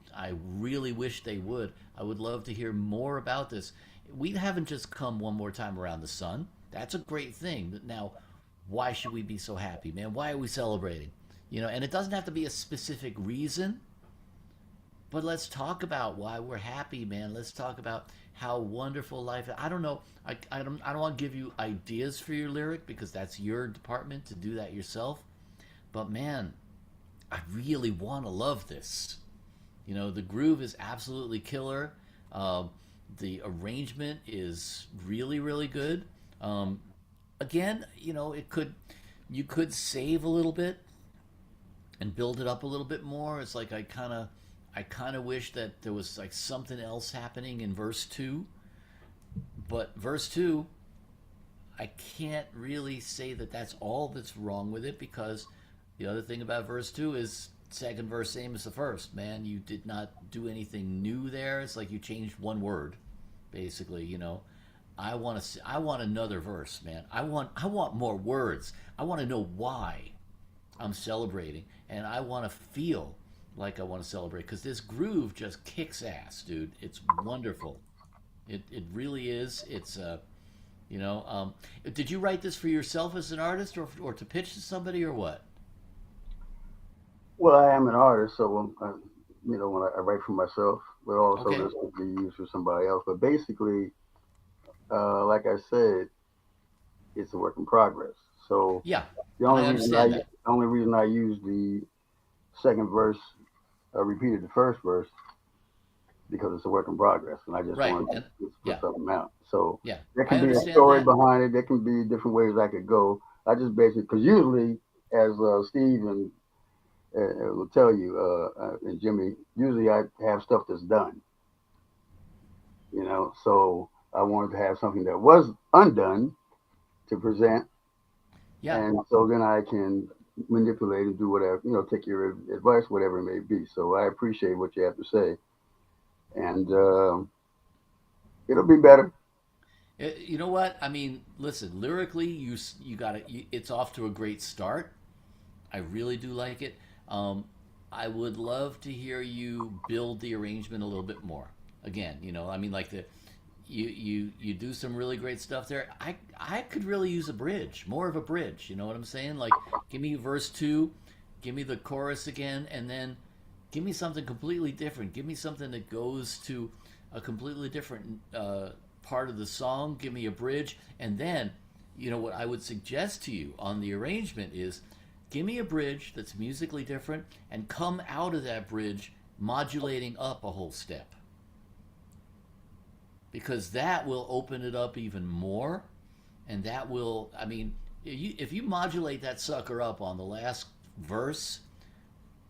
really wish they would. I would love to hear more about this. We haven't just come one more time around the sun. That's a great thing. Now, why should we be so happy, man? Why are we celebrating? And it doesn't have to be a specific reason, but let's talk about why we're happy, man. Let's talk about how wonderful life is. I don't know. I don't want to give you ideas for your lyric because that's your department to do that yourself. But man, I really want to love this. The groove is absolutely killer. The arrangement is really, really good. Again, you could save a little bit and build it up a little bit more. It's like I kind of wish that there was like something else happening in verse 2. But verse 2, I can't really say that that's all that's wrong with it, because the other thing about verse 2 is second verse same as the first. Man, you did not do anything new there. It's like you changed one word, basically. I want another verse, man. I want more words. I want to know why I'm celebrating, and I want to feel like I want to celebrate, because this groove just kicks ass, dude. It's wonderful. It really is. It's did you write this for yourself as an artist, or to pitch to somebody, or what? Well, I am an artist, so when I write for myself, but also Okay. this could be used for somebody else. But basically, like I said, it's a work in progress. So Yeah, the I only reason I understand that. the only reason I used the second verse, repeated the first verse because it's a work in progress, and I just Right. wanted And to put yeah, something out. So yeah, there I can be a understand story that. behind it. There can be different ways I could go. I just basically, because usually, as Steve and will tell you, and Jimmy, usually I have stuff that's done, So I wanted to have something that was undone to present, Yeah. and so then I can manipulate and do whatever, take your advice, whatever it may be. So I appreciate what you have to say, and it'll be better. You know what? I mean, listen, lyrically, you got it. It's off to a great start. I really do like it. Um, I would love to hear you build the arrangement a little bit more. Again, I mean, like you do some really great stuff there. I could really use a bridge, more of a bridge. You know what I'm saying? Like, give me verse two, give me the chorus again, and then give me something completely different. Give me something that goes to a completely different part of the song. Give me a bridge, and then, what I would suggest to you on the arrangement is, give me a bridge that's musically different, and come out of that bridge modulating up a whole step, because that will open it up even more, and that will, I mean, if you modulate that sucker up on the last verse,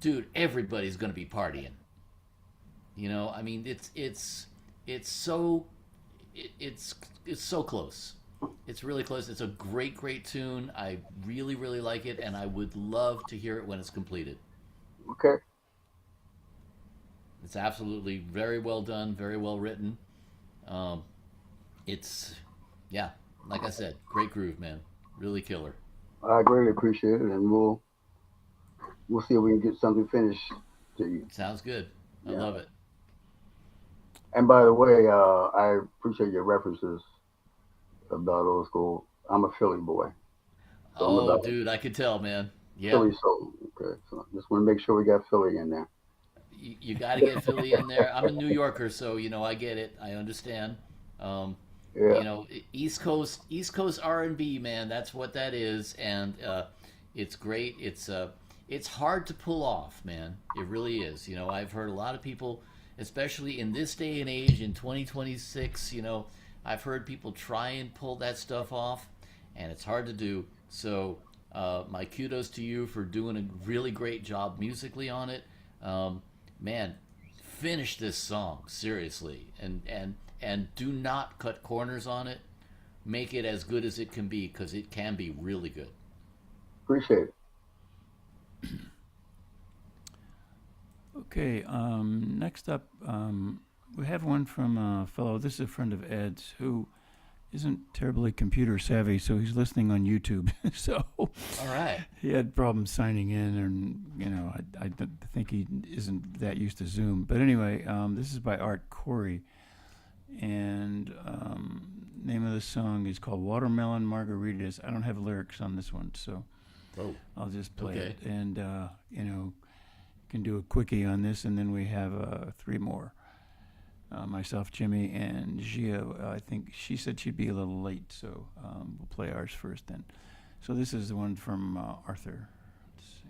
dude, everybody's going to be partying. I mean, it's so it's so close. It's really close. It's a great, great tune. I really, really like it, and I would love to hear it when it's completed. Okay, It's absolutely very well done, very well written. Um, it's, yeah, like I said, great groove, man. Really killer. I greatly appreciate it, and we'll see if we can get something finished to you. Sounds good. I Yeah. love it. And by the way, I appreciate your references about old school. I'm a Philly boy, so I'm Oh, about dude, I could tell, man. Yep. Philly soul. Okay, so just want to make sure we got Philly in there. You got to get Philly in there. I'm a New Yorker, so I get it. I understand. Um, Yeah, East Coast R&B, man. That's what that is, and it's great. It's hard to pull off, man. It really is. I've heard a lot of people, especially in this day and age in 2026. I've heard people try and pull that stuff off, and it's hard to do. So, my kudos to you for doing a really great job musically on it. Um, Man, finish this song seriously, and do not cut corners on it. Make it as good as it can be, because it can be really good. appreciate it. Okay, next up, we have one from a fellow. This is a friend of Ed's who isn't terribly computer savvy, so he's listening on YouTube. So All right. he had problems signing in, and I don't think he isn't that used to Zoom. But anyway, this is by Art Corey, and name of the song is called "Watermelon Margaritas." I don't have lyrics on this one, so Oh, I'll just play okay. it, and can do a quickie on this, and then we have three more. Myself, Jimmy, and Gia. I think she said she'd be a little late, so we'll play ours first then. So this is the one from Arthur. Let's see.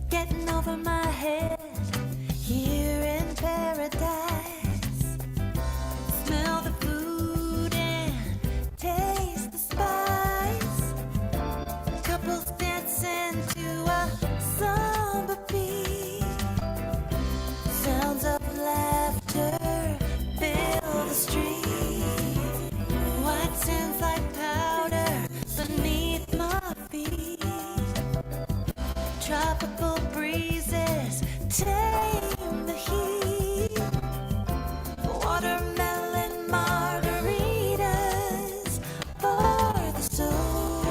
Getting over my head here in paradise. Smell the food and taste the spice. Couples dancing to a samba beat. Sounds of laughter fill the street. White sands like powder beneath my feet. Tropical breezes tame the heat. Watermelon margaritas for the soul.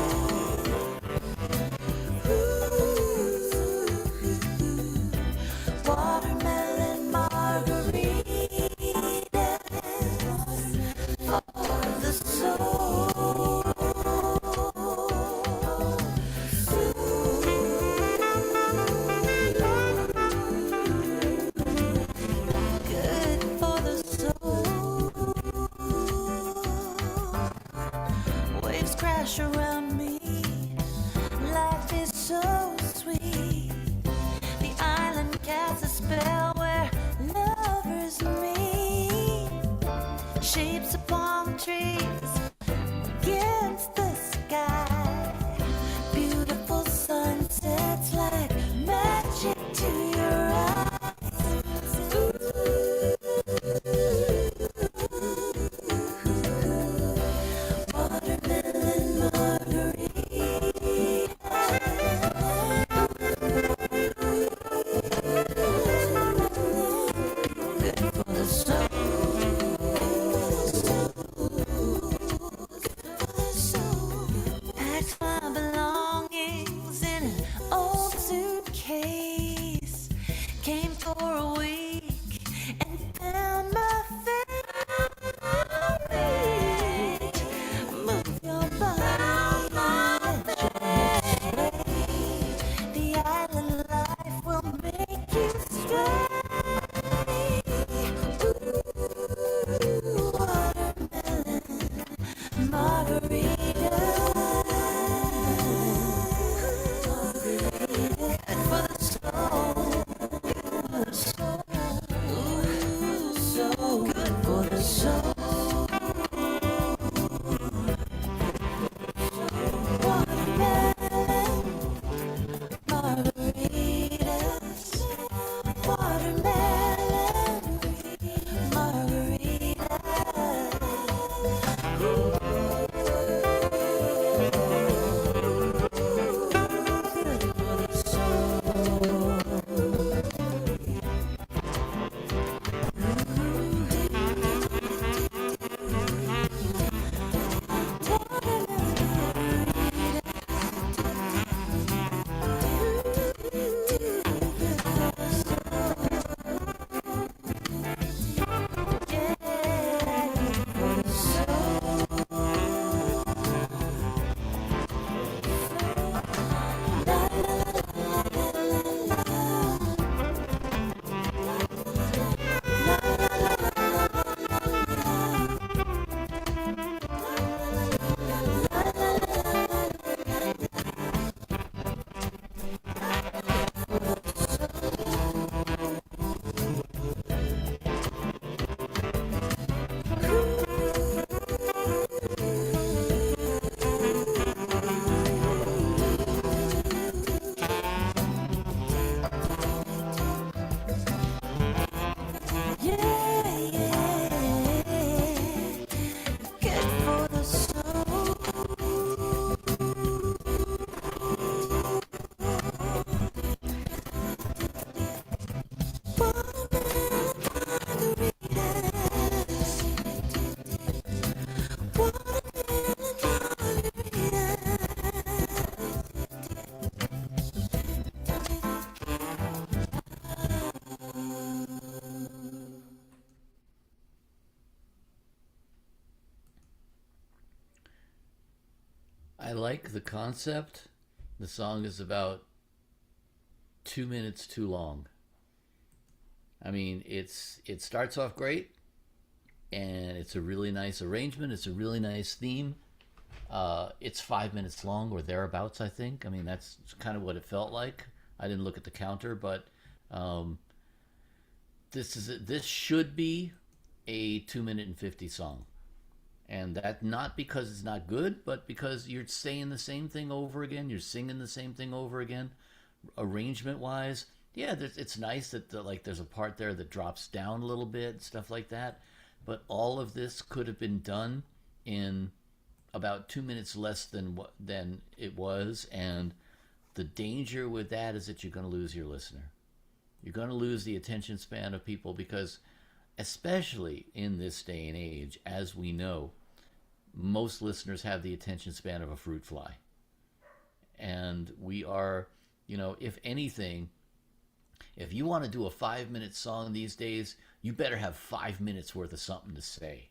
crash around me. Life is so sweet. The island casts a spell where lovers meet. Shapes of palm trees against the sky. Beautiful sunsets like magic to your eyes. Watermelon margarita. Good for the soul. Packed my belongings in an old suitcase. Came for a week and found my family. Move your body, the island life will make you stray. Ooh, watermelon margarita. Good for the soul. Ooh, so good for the soul. Watermelon margaritas. Watermelon I like the concept. The song is about 2 minutes too long. I mean, it starts off great, and it's a really nice arrangement. It's a really nice theme. It's 5 minutes long or thereabouts, I think. I mean, that's kind of what it felt like. I didn't look at the counter, but this should be a 2 minute and 50 song. And that not because it's not good, but because you're saying the same thing over again. You're singing the same thing over again. Arrangement wise, yeah, it's nice that like there's a part there that drops down a little bit, stuff like that. But all of this could have been done in about 2 minutes less than it was. And the danger with that is that you're going to lose your listener. You're going to lose the attention span of people because, especially in this day and age, as we know, most listeners have the attention span of a fruit fly. And we are, if anything, if you want to do a 5 minute song these days, you better have 5 minutes worth of something to say.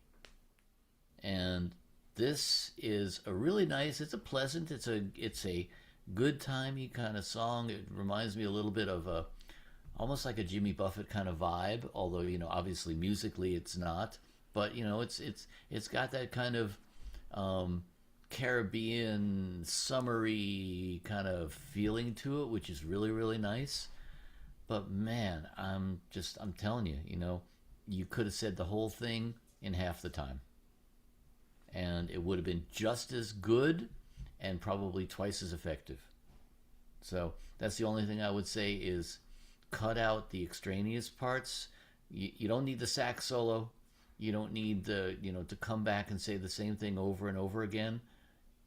And this is a really nice, it's a pleasant, it's a good timey kind of song. It reminds me a little bit of almost like a Jimmy Buffett kind of vibe, although, obviously musically it's not. But, it's got that kind of Caribbean, summery kind of feeling to it, which is really, really nice. But man, I'm telling you, you could have said the whole thing in half the time, and it would have been just as good and probably twice as effective. So that's the only thing I would say is cut out the extraneous parts. You don't need the sax solo. You don't need to come back and say the same thing over and over again.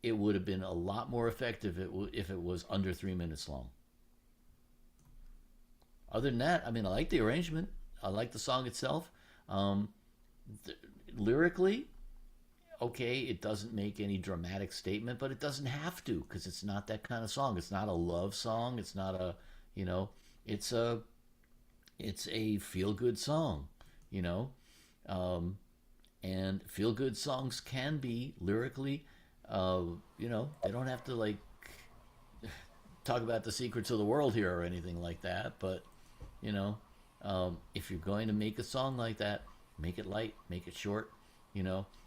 It would have been a lot more effective if it was under 3 minutes long. Other than that, I mean, I like the arrangement. I like the song itself. Lyrically, okay, it doesn't make any dramatic statement, but it doesn't have to, because it's not that kind of song. It's not a love song. It's not a, it's a feel good song, and feel good songs can be lyrically, they don't have to like talk about the secrets of the world here or anything like that, but if you're going to make a song like that, make it light, make it short,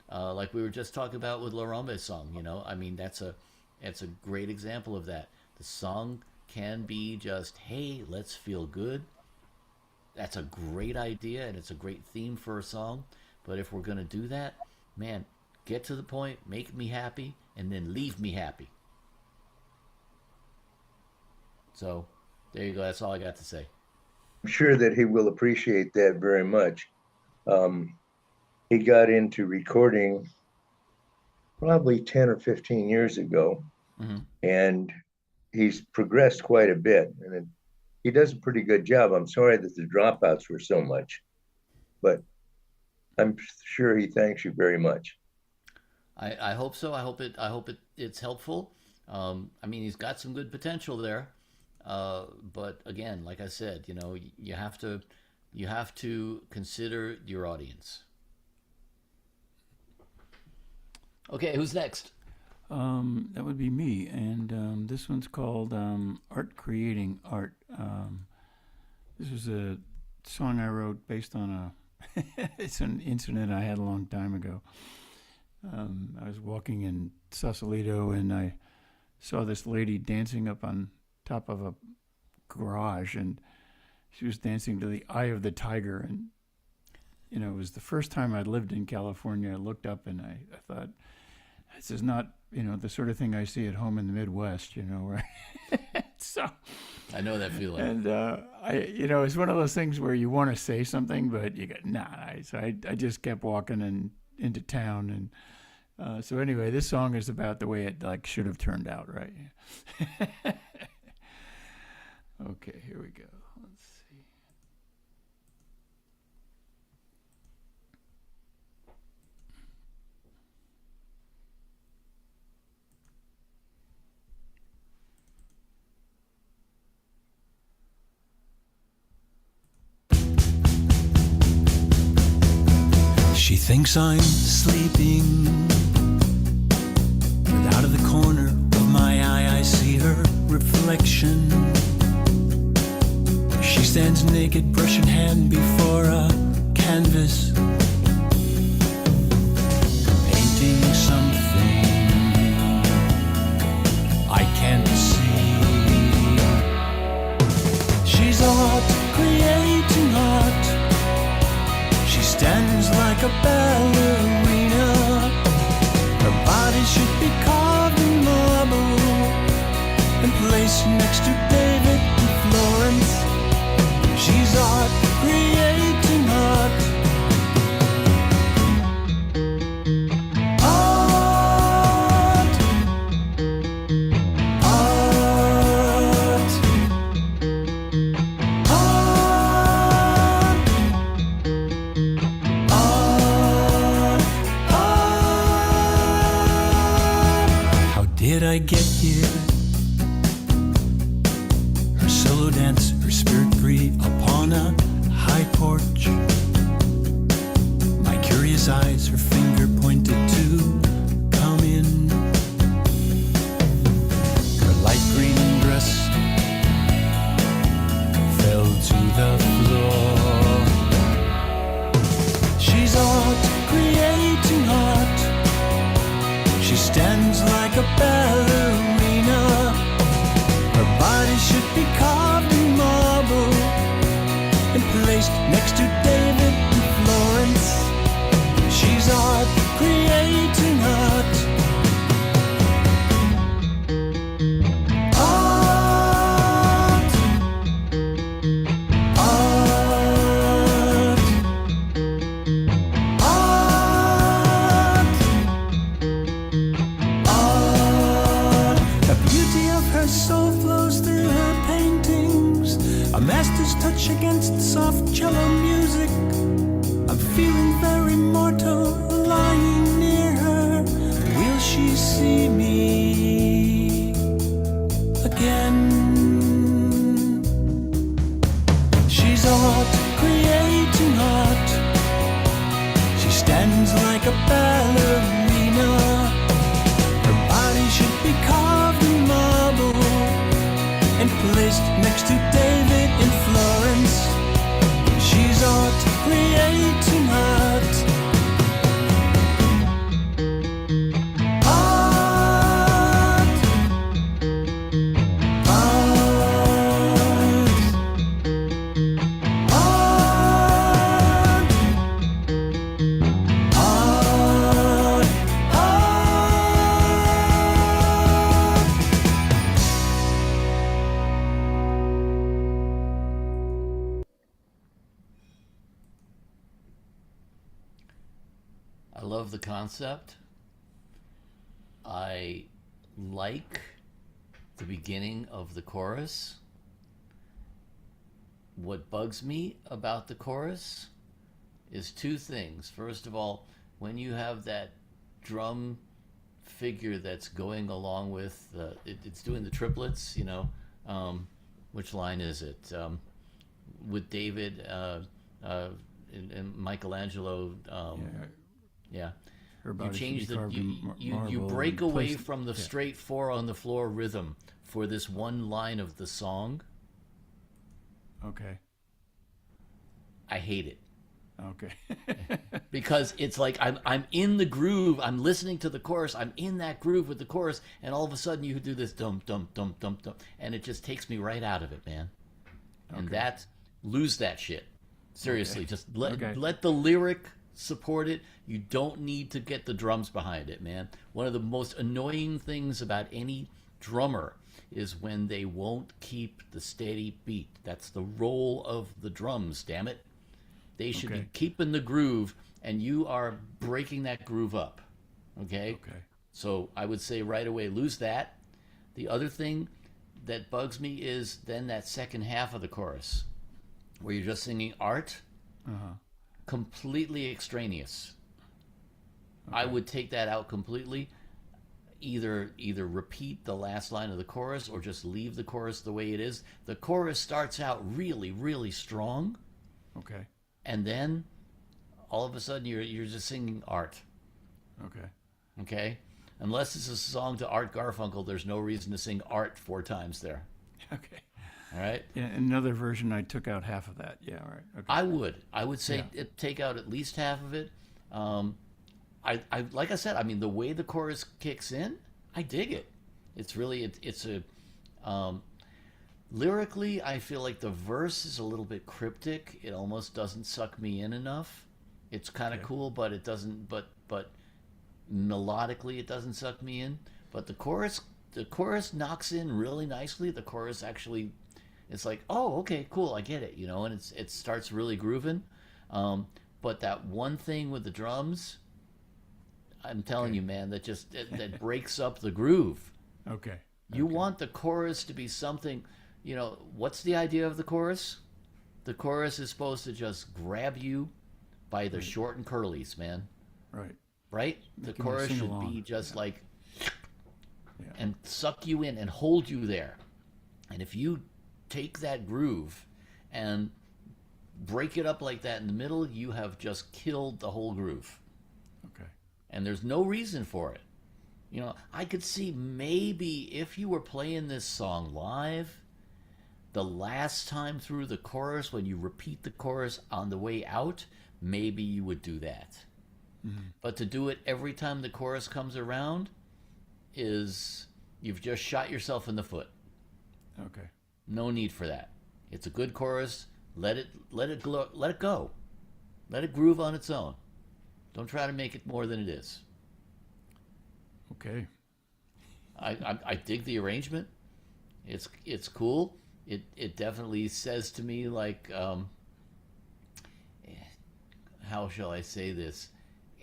like we were just talking about with La Rambe's song, I mean, that's a great example of that. The song can be just, hey, let's feel good. That's a great idea, and it's a great theme for a song. But if we're going to do that, man, get to the point, make me happy, and then leave me happy. So there you go. That's all I got to say. I'm sure that he will appreciate that very much. He got into recording probably 10 or 15 years ago, and he's progressed quite a bit, and he does a pretty good job. I'm sorry that the dropouts were so much, but I'm sure he thanks you very much. I hope so. I hope it's helpful. I mean, he's got some good potential there, but again, like I said, you have to consider your audience. Okay, who's next? That would be me, and this one's called Art Creating Art. This was a song I wrote based on it's an incident I had a long time ago. I was walking in Sausalito, and I saw this lady dancing up on top of a garage, and she was dancing to the Eye of the Tiger, and it was the first time I'd lived in California. I looked up and I thought, this is not, the sort of thing I see at home in the Midwest, right? So I know that feeling. And it's one of those things where you want to say something, but you go, nah. So I just kept walking into town, and so anyway, this song is about the way it should have turned out, right? Okay, here we go. Let's see. She thinks I'm sleeping, but out of the corner of my eye I see her reflection. She stands naked, brush in hand before a canvas, painting something I can't see. She's art, creating art. She stands like a ballerina. Her body should be carved in marble and placed next to David and Florence. She's art, creating art. Art, art, art, art, art. How did I get here? Her solo dance, her spirit free upon a high porch. My curious eyes, her finger pointed to come in. Her light green dress fell to the floor. She's art, creating art. She stands like placed next to David and Florence. She's art, creating art. Art, art, art, art. The beauty of her soul flows through her paintings, a master's touch against soft cello music. I'm feeling very mortal, lying near her. Will she see me again? She's art, creating art. She stands like a ballerina. Her body should be carved in marble and placed next to David in Florence. She's art, creating art. Art, art, art, art, art. I love the concept. I like the beginning of the chorus. What bugs me about the chorus is two things. First of all, when you have that drum figure that's going along with, it's doing the triplets, which line is it? With David and Michelangelo, yeah. Her You body should change be the carved in you marble break and away placed- from the yeah. straight 4-on-the-floor rhythm for this one line of the song. Okay. I hate it Okay. because it's like I'm in the groove. I'm listening to the chorus. I'm in that groove with the chorus, and all of a sudden you do this dum dum dum dum dum, and it just takes me right out of it, man. And lose that shit. Seriously, Okay. just let Okay. let the lyric support it. You don't need to get the drums behind it, man. One of the most annoying things about any drummer is when they won't keep the steady beat. That's the role of the drums, damn it. They should be Okay. keeping the groove, and you are breaking that groove up. Okay? Okay. So I would say right away, lose that. The other thing that bugs me is then that second half of the chorus, where you're just singing art, completely extraneous. I would take that out completely. Either repeat the last line of the chorus or just leave the chorus the way it is. The chorus starts out really, really strong, Okay. and then all of a sudden you're just singing art. Okay. Okay? Unless it's a song to Art Garfunkel, there's no reason to sing art 4 times there. Okay. All right? Yeah, another version, I took out half of that. Yeah, all right. Okay. I would say take out at least half of it. I like I said, I mean, the way the chorus kicks in, I dig it. It's really it's a lyrically, I feel like the verse is a little bit cryptic. It almost doesn't suck me in enough. It's kind of cool, but it doesn't. But melodically, it doesn't suck me in. But the chorus knocks in really nicely. The chorus actually, it's like, oh, okay, cool, I get it, and it starts really grooving. But that one thing with the drums, I'm telling you, man, that breaks up the groove. Okay. You want the chorus to be something, what's the idea of the chorus? The chorus is supposed to just grab you by the short and curlies, man. Right. Right? The Make you chorus sing should along. be just like, Yeah. and suck you in and hold you there. And if you take that groove and break it up like that in the middle, you have just killed the whole groove. Okay. And there's no reason for it. I could see maybe if you were playing this song live, the last time through the chorus, when you repeat the chorus on the way out, maybe you would do that. But to do it every time the chorus comes around is, you've just shot yourself in the foot. Okay. No need for that. It's a good chorus. let it go, let it groove on its own. Don't try to make it more than it is. Okay. I dig the arrangement. It's cool. It definitely says to me like how shall I say this?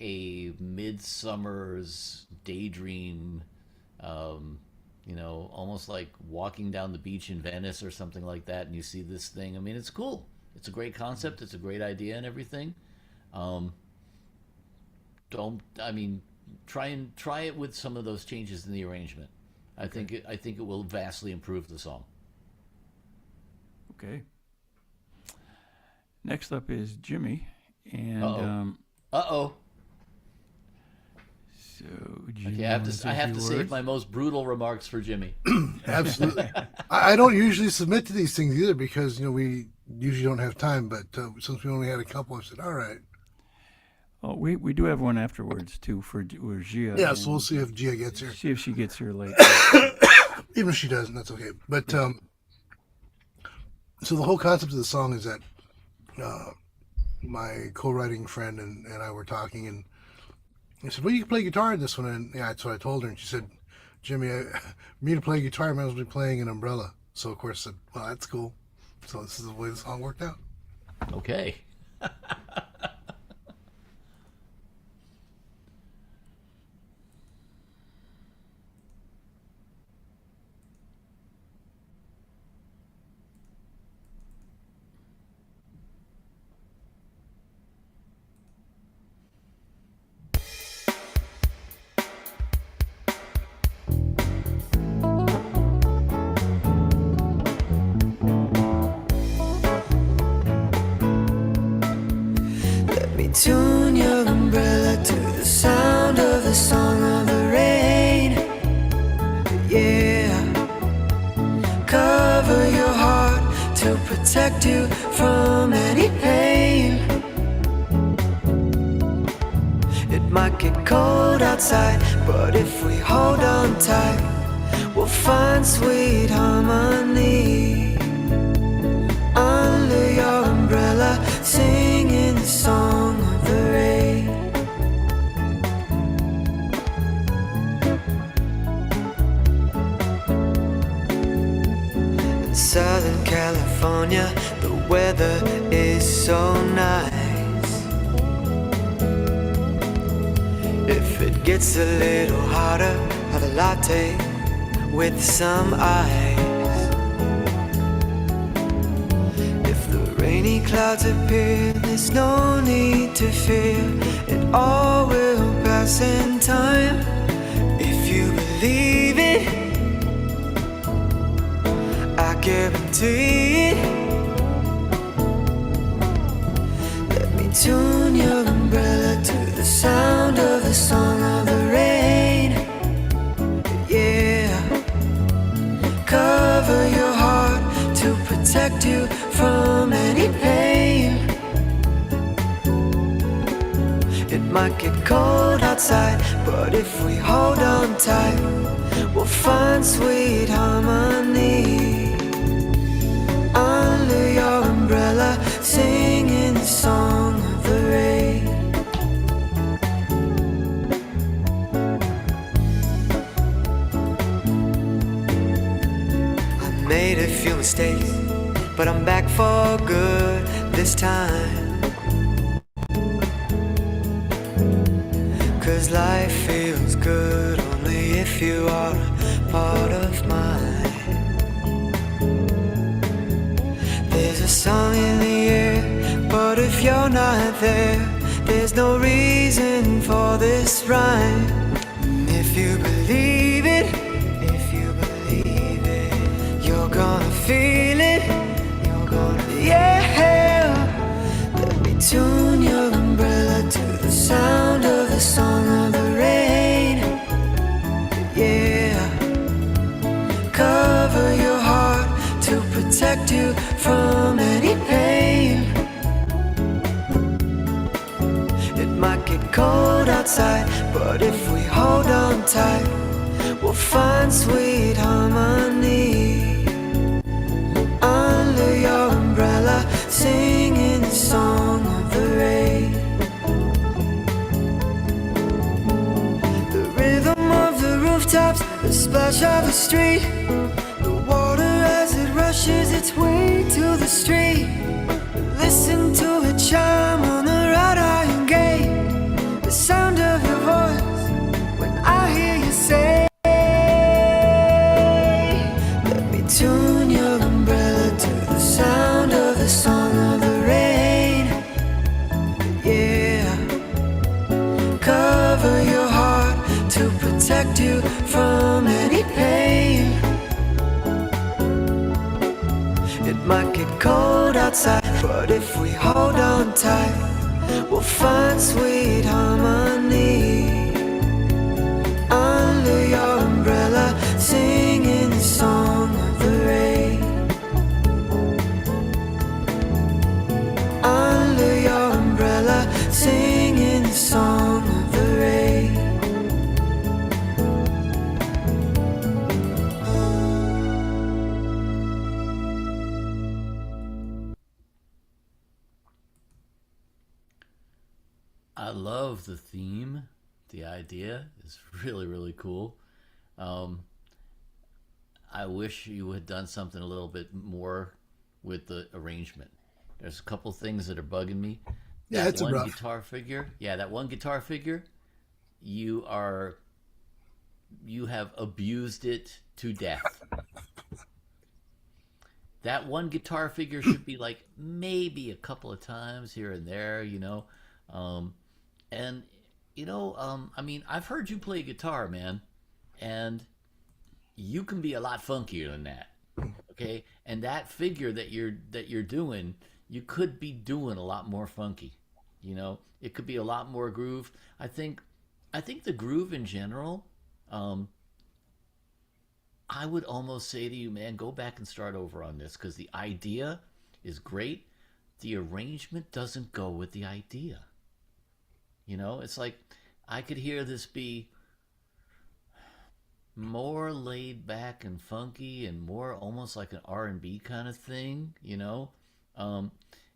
A midsummer's daydream, almost like walking down the beach in Venice or something like that, and you see this thing. I mean, it's cool. It's a great concept. It's a great idea and everything. Try it with some of those changes in the arrangement. I think it will vastly improve the song. Okay. Next up is Jimmy, and Uh-oh. So do you Okay, I have to save my most brutal remarks for Jimmy. Absolutely. I don't usually submit to these things either because we usually don't have time. But since we only had a couple, I said, all right. Oh, we do have one afterwards too for Gia. Yeah, so we'll see if Gia gets here. See if she gets here late. Even if she doesn't, that's okay. But so the whole concept of the song is that my co-writing friend and I were talking, and I said, well, you can play guitar in this one. And yeah, that's what I told her. And she said, Jimmy, me to play guitar, I might as well be playing an umbrella. So, of course, I said, well, that's cool. So this is the way the song worked out. Okay. Tune your umbrella to the sound of the song of the rain. Yeah. Cover your heart to protect you from any pain. It might get cold outside, but if we hold on tight, we'll find sweet harmony. Under your umbrella, singing the song of the rain. In Southern California, the weather is so nice. If it gets a little hotter, have a latte with some ice. Rainy clouds appear, there's no need to fear. It all will pass in time. If you believe it, I guarantee it. Let me tune your umbrella to the sound of the song of the rain. Yeah. Cover your heart to protect you from any pain. It might get cold outside, but if we hold on tight, we'll find sweet harmony. Under your umbrella, singing the song of the rain. I made a few mistakes, but I'm back for good this time. 'Cause life feels good only if you are a part of mine. There's a song in the air, but if you're not there, there's no reason for this rhyme. If you believe it, you're gonna feel it. Yeah, let me tune your umbrella to the sound of the song of the rain. Yeah, cover your heart to protect you from any pain. It might get cold outside, but if we hold on tight, we'll find sweet harmony. Under your umbrella, sing splash of a street, the water as it rushes its way to the street. Listen to it chime on the wrought iron gate, the sound of your voice when I hear you say, let me tune your umbrella to the sound of the song of the rain. Yeah, cover your heart to protect you from any pain. It might get cold outside, but if we hold on tight, we'll find sweet harmony. Under your umbrella, singing the song of the rain. Under your umbrella, singing the song of the rain. I love the theme. The idea is really, really cool. Um, I wish you had done something a little bit more with the arrangement. There's a couple things that are bugging me. Yeah, That it's a one rough. guitar figure, yeah, that one guitar figure, you are you have abused it to death. That one guitar figure should be like maybe a couple of times here and there, you know. Um, and I mean, I've heard you play guitar, man, and you can be a lot funkier than that. Okay? And that figure that you're doing, you could be doing a lot more funky. You know, it could be a lot more groove. I think the groove in general, um, I would almost say to you, man, go back and start over on this because the idea is great. The arrangement doesn't go with the idea. You know, it's like I could hear this be more laid back and funky and more almost like an R&B kind of thing, you know? Um,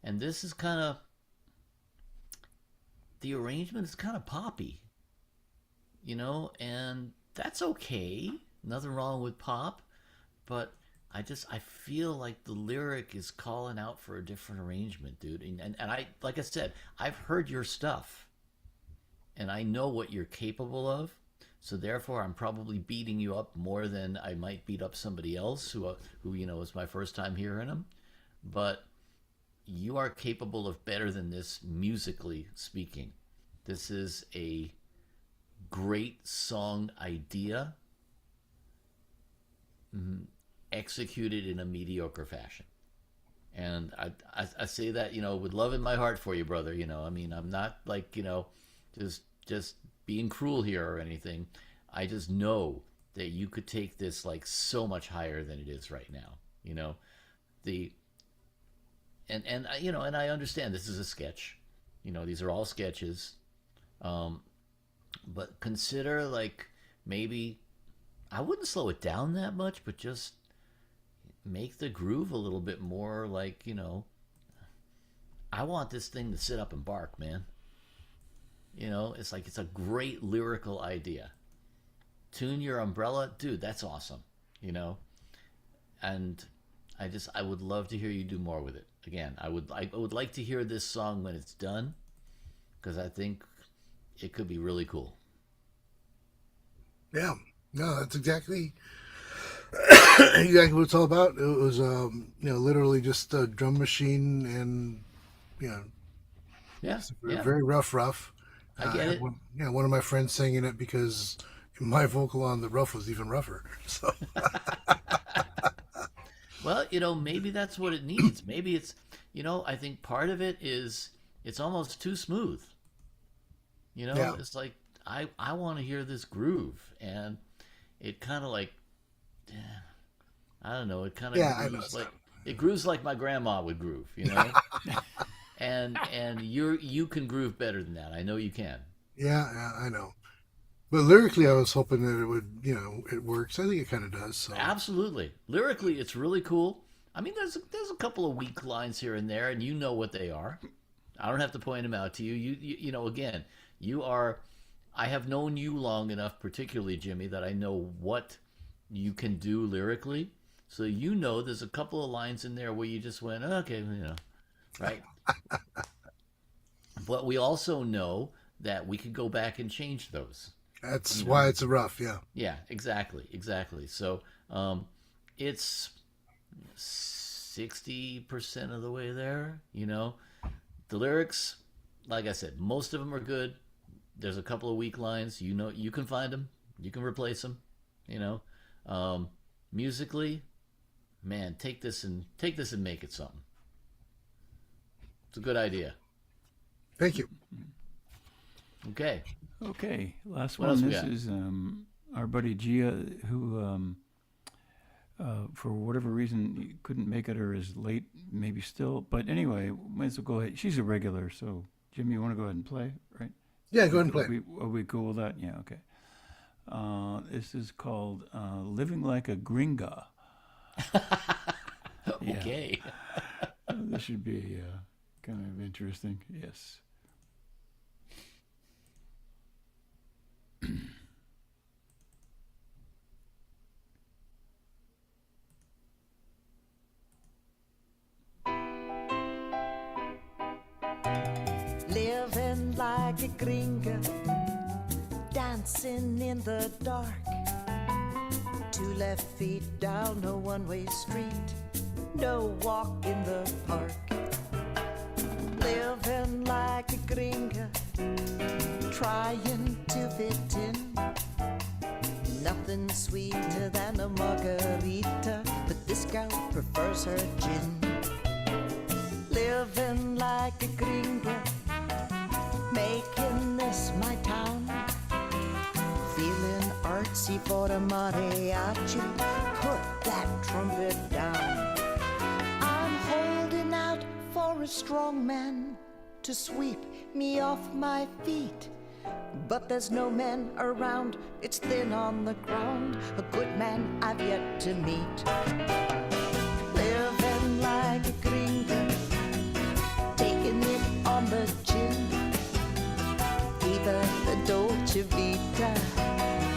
and this is kind of the arrangement is kind of poppy, you know, and that's okay. Nothing wrong with pop, but I feel like the lyric is calling out for a different arrangement, dude. And I like I said, I've heard your stuff and I know what you're capable of. So therefore, I'm probably beating you up more than I might beat up somebody else who is my first time hearing them. But you are capable of better than this musically speaking. This is a great song idea executed in a mediocre fashion. And I say that, with love in my heart for you, brother. I mean, I'm not like, just being cruel here or anything. I just know that you could take this like so much higher than it is right now. The and I understand this is a sketch. These are all sketches. But consider like maybe I wouldn't slow it down that much, but just make the groove a little bit more like, I want this thing to sit up and bark, man. It's like it's a great lyrical idea. Tune your umbrella, dude, that's awesome, And I would love to hear you do more with it. Again, I would like to hear this song when it's done because I think it could be really cool. Yeah, no, that's exactly what it's all about. It was, literally just a drum machine and, you know, Yeah, yeah, very rough. I get it. One of my friends singing it because my vocal on the rough was even rougher. So Well, maybe that's what it needs. Maybe it's, I think part of it is it's almost too smooth. yeah, It's like I want to hear this groove, and it kind of like, I don't know, it kind of yeah, I know. grooves like it grooves like my grandma would groove. And you can groove better than that. I know you can. Yeah, I know. But lyrically, I was hoping that it would, it works. I think it kind of does. So Absolutely. Lyrically, it's really cool. I mean, there's a couple of weak lines here and there, and you know what they are. I don't have to point them out to you. Again, you are. I have known you long enough, particularly Jimmy, that I know what you can do lyrically. So you know there's a couple of lines in there where you just went, okay, right? But we also know that we could go back and change those. That's You why know? it's a rough, yeah. Yeah, exactly, exactly. So it's 60% of the way there. The lyrics, like I said, most of them are good. There's a couple of weak lines. You can find them. You can replace them. You know, musically, man, take this and make it something. It's a good idea. Thank you. Okay. Okay, last What one. else we This got? is our buddy Gia, who, for whatever reason, couldn't make it or is late, maybe still. But anyway, might as well go ahead. She's a regular, so Jimmy, you want to go ahead and play, right? Yeah, go ahead and play. Are we cool with that? Yeah, okay. This is called Living Like a Gringa. Yeah. Okay. This should be kind of interesting. Yes. Living like a gringa, dancing in the dark. Two left feet down a one-way street, no walk in the park. Living like a gringa, trying to fit in. Nothing sweeter than a margarita, but this gal prefers her gin. Living like a gringa, making this my town. Feeling artsy for a mariachi, put that trumpet down. I'm holding out for a strong man to sweep me off my feet. But there's no man around, it's thin on the ground, a good man I've yet to meet. Living like a gringa, taking it on the chin. Even the Dolce Vita,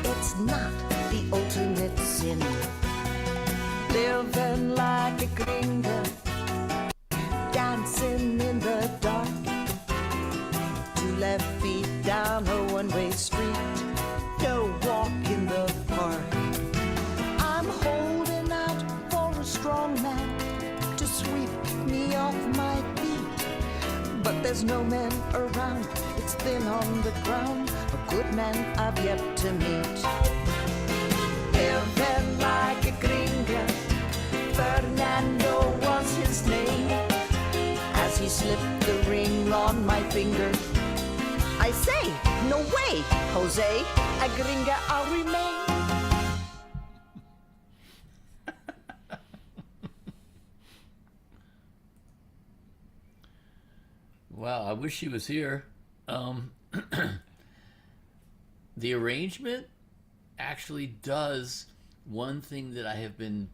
it's not the ultimate sin. Living like a gringa, dancing in the dark. Two left feet down a one-way street, no walk in the park. I'm holding out for a strong man to sweep me off my feet. But there's no man around, it's thin on the ground, a good man I've yet to meet. Living like a gringa, Fernando was his name. As he slipped the ring on my finger, I say, no way, Jose, a gringa I'll remain. Wow, I wish she was here. The arrangement actually does one thing that I have been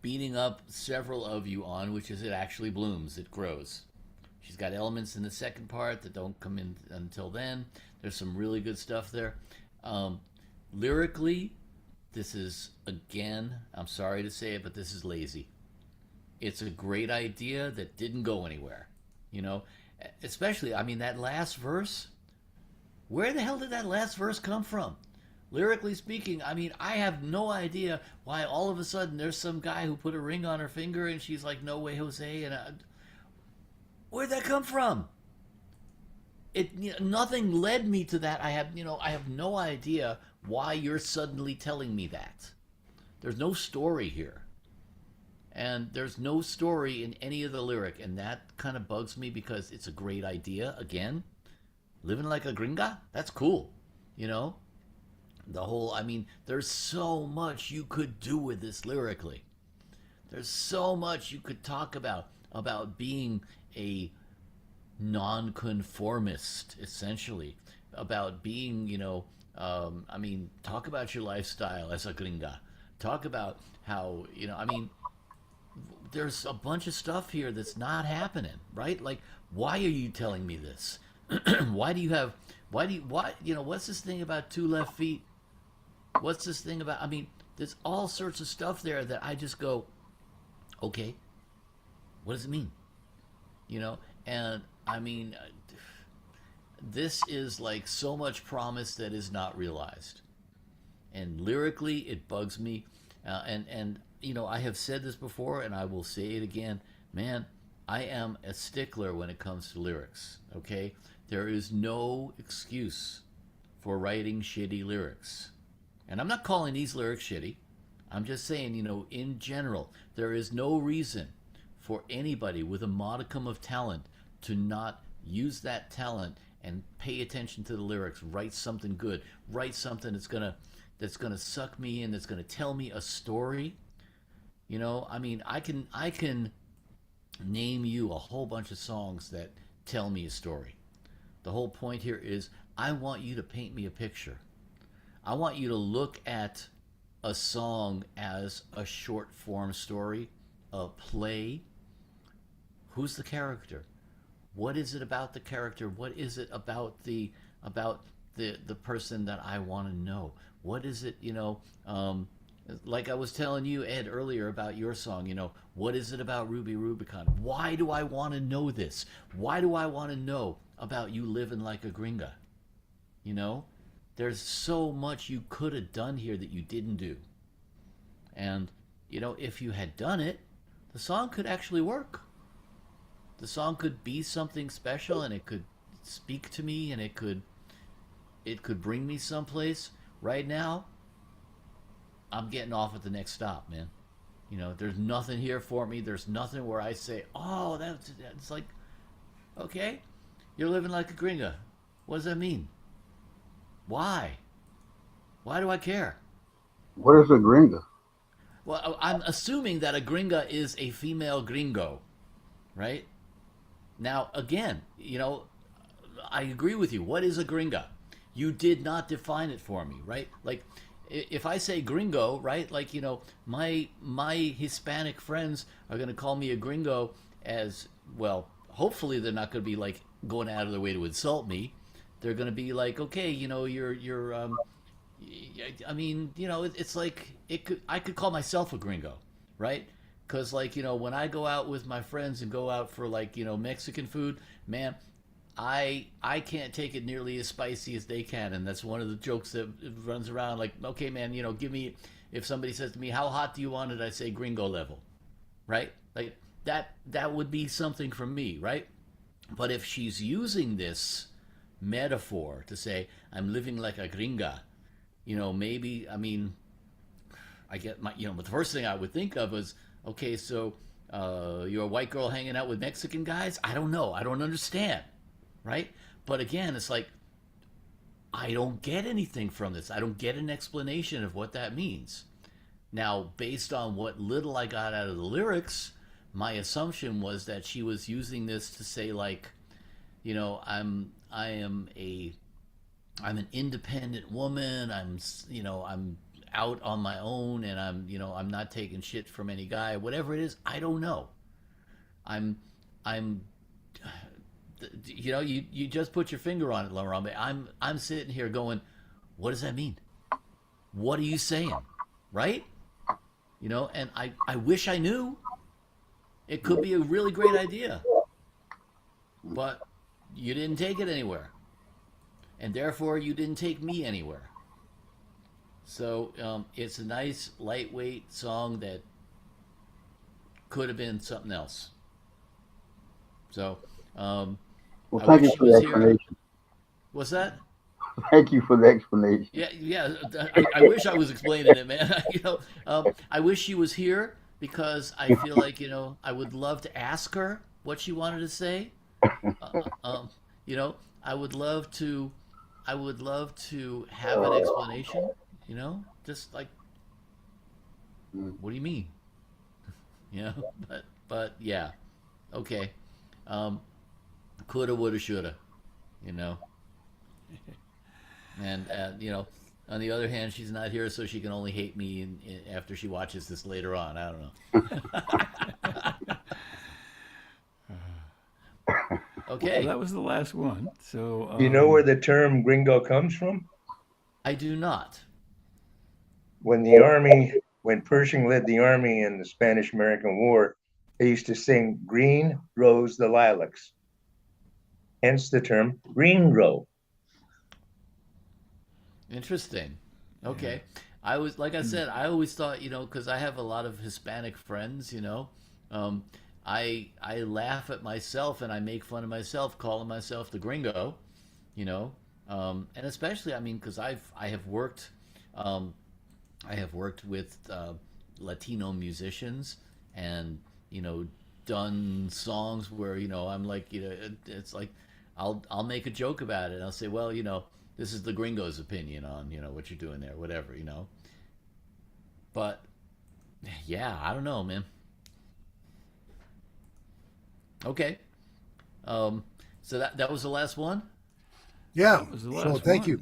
beating up several of you on, which is it actually blooms, it grows. She's got elements in the second part that don't come in until then. There's some really good stuff there. Lyrically, this is, again, I'm sorry to say it, but this is lazy. It's a great idea that didn't go anywhere. Especially, I mean, that last verse, where the hell did that last verse come from? Lyrically speaking, I mean, I have no idea why all of a sudden there's some guy who put a ring on her finger and she's like, no way, Jose, and where'd that come from? Nothing led me to that. I have no idea why you're suddenly telling me that. There's no story here. And there's no story in any of the lyric, and that kind of bugs me because it's a great idea. Again, living like a gringa, that's cool. The whole, I mean, there's so much you could do with this lyrically. There's so much you could talk about being a nonconformist, essentially, about being, I mean, talk about your lifestyle as a gringa. Talk about how, I mean, there's a bunch of stuff here that's not happening, right? Like, why are you telling me this? Why, what's this thing about two left feet? What's this thing about, I mean, there's all sorts of stuff there that I just go, okay, what does it mean? You know, and I mean, this is like so much promise that is not realized. And lyrically, it bugs me. And you know, I have said this before, and I will say it again. Man, I am a stickler when it comes to lyrics. Okay, there is no excuse for writing shitty lyrics. And I'm not calling these lyrics shitty. I'm just saying, you know, in general, there is no reason for anybody with a modicum of talent to not use that talent and pay attention to the lyrics, write something good, write something that's gonna suck me in, that's gonna tell me a story. You know, I mean, I can name you a whole bunch of songs that tell me a story. The whole point here is I want you to paint me a picture. I want you to look at a song as a short form story, a play. Who's the character? What is it about the character? What is it about the person that I want to know? What is it, you know, like I was telling you, Ed, earlier about your song, you know, what is it about Ruby Rubicon? Why do I want to know this? Why do I want to know about you living like a gringa? You know, there's so much you could have done here that you didn't do. And, you know, if you had done it, the song could actually work. The song could be something special, and it could speak to me, and it could bring me someplace. Right now, I'm getting off at the next stop, man. You know, there's nothing here for me. There's nothing where I say, oh, that's like, okay, you're living like a gringa. What does that mean? Why? Why do I care? What is a gringa? Well, I'm assuming that a gringa is a female gringo, right? Now, again, you know, I agree with you. What is a gringa? You did not define it for me, right? Like, if I say gringo, right? Like, you know, my Hispanic friends are going to call me a gringo as, well, hopefully they're not going to be, like, going out of their way to insult me. They're going to be like, okay, you know, you're I mean, you know, it's like, I could call myself a gringo, right? Because, like, you know, when I go out with my friends and go out for, like, you know, Mexican food, man, I can't take it nearly as spicy as they can, and that's one of the jokes that runs around. Like, okay, man, you know, give me, if somebody says to me, how hot do you want it? I say gringo level, right? Like, that would be something from me, right? But if she's using this metaphor to say, I'm living like a gringa, you know, maybe, I mean, I get my, you know, but the first thing I would think of is, okay, so you're a white girl hanging out with Mexican guys? I don't know. I don't understand. Right? But again, it's like, I don't get anything from this. I don't get an explanation of what that means. Now, based on what little I got out of the lyrics, my assumption was that she was using this to say, like, you know, I'm an independent woman. I'm out on my own, and I'm not taking shit from any guy. Whatever it is, I don't know. I'm you know, you just put your finger on it, Larambe. I'm sitting here going, what does that mean? What are you saying? Right? You know, and I wish I knew. It could be a really great idea. But you didn't take it anywhere. And therefore, you didn't take me anywhere. So it's a nice, lightweight song that could have been something else. So, well, thank you for the explanation. What's that? Thank you for the explanation. Yeah. I wish I was explaining it, man. You know, I wish she was here, because I feel like, you know, I would love to ask her what she wanted to say. You know, I would love to have an explanation. You know, just like, what do you mean? You know, but yeah, okay. Coulda, woulda, shoulda, you know. And you know, on the other hand, she's not here, so she can only hate me after she watches this later on. I don't know. Okay. Well, that was the last one. So Do you know where the term gringo comes from? I do not. when Pershing led the army in the Spanish-American War, they used to sing "Green Rose the Lilacs," hence the term "green row." Interesting. Okay. I was, like I said, I always thought, because I have a lot of Hispanic friends, um, I laugh at myself and I make fun of myself calling myself the gringo, you know, and especially, I mean, because um, I have worked with Latino musicians, and done songs where I'm like, it's like I'll make a joke about it. And I'll say, well, this is the gringo's opinion on what you're doing there, whatever, But yeah, I don't know, man. Okay, so that was the last one. Yeah. That was the So last thank one. you.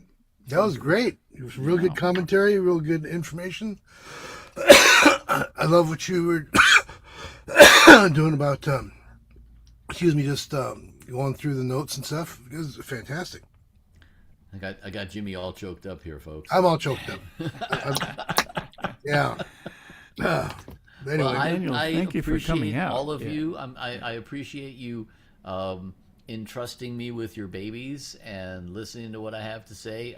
That was great. It was real good commentary, real good information. I love what you were doing about, excuse me, just going through the notes and stuff. It was fantastic. I got Jimmy all choked up here, folks. I'm all choked up. Yeah. Anyway, Well, Daniel, I thank you for coming appreciate out. all of Yeah. you. I appreciate you entrusting me with your babies and listening to what I have to say.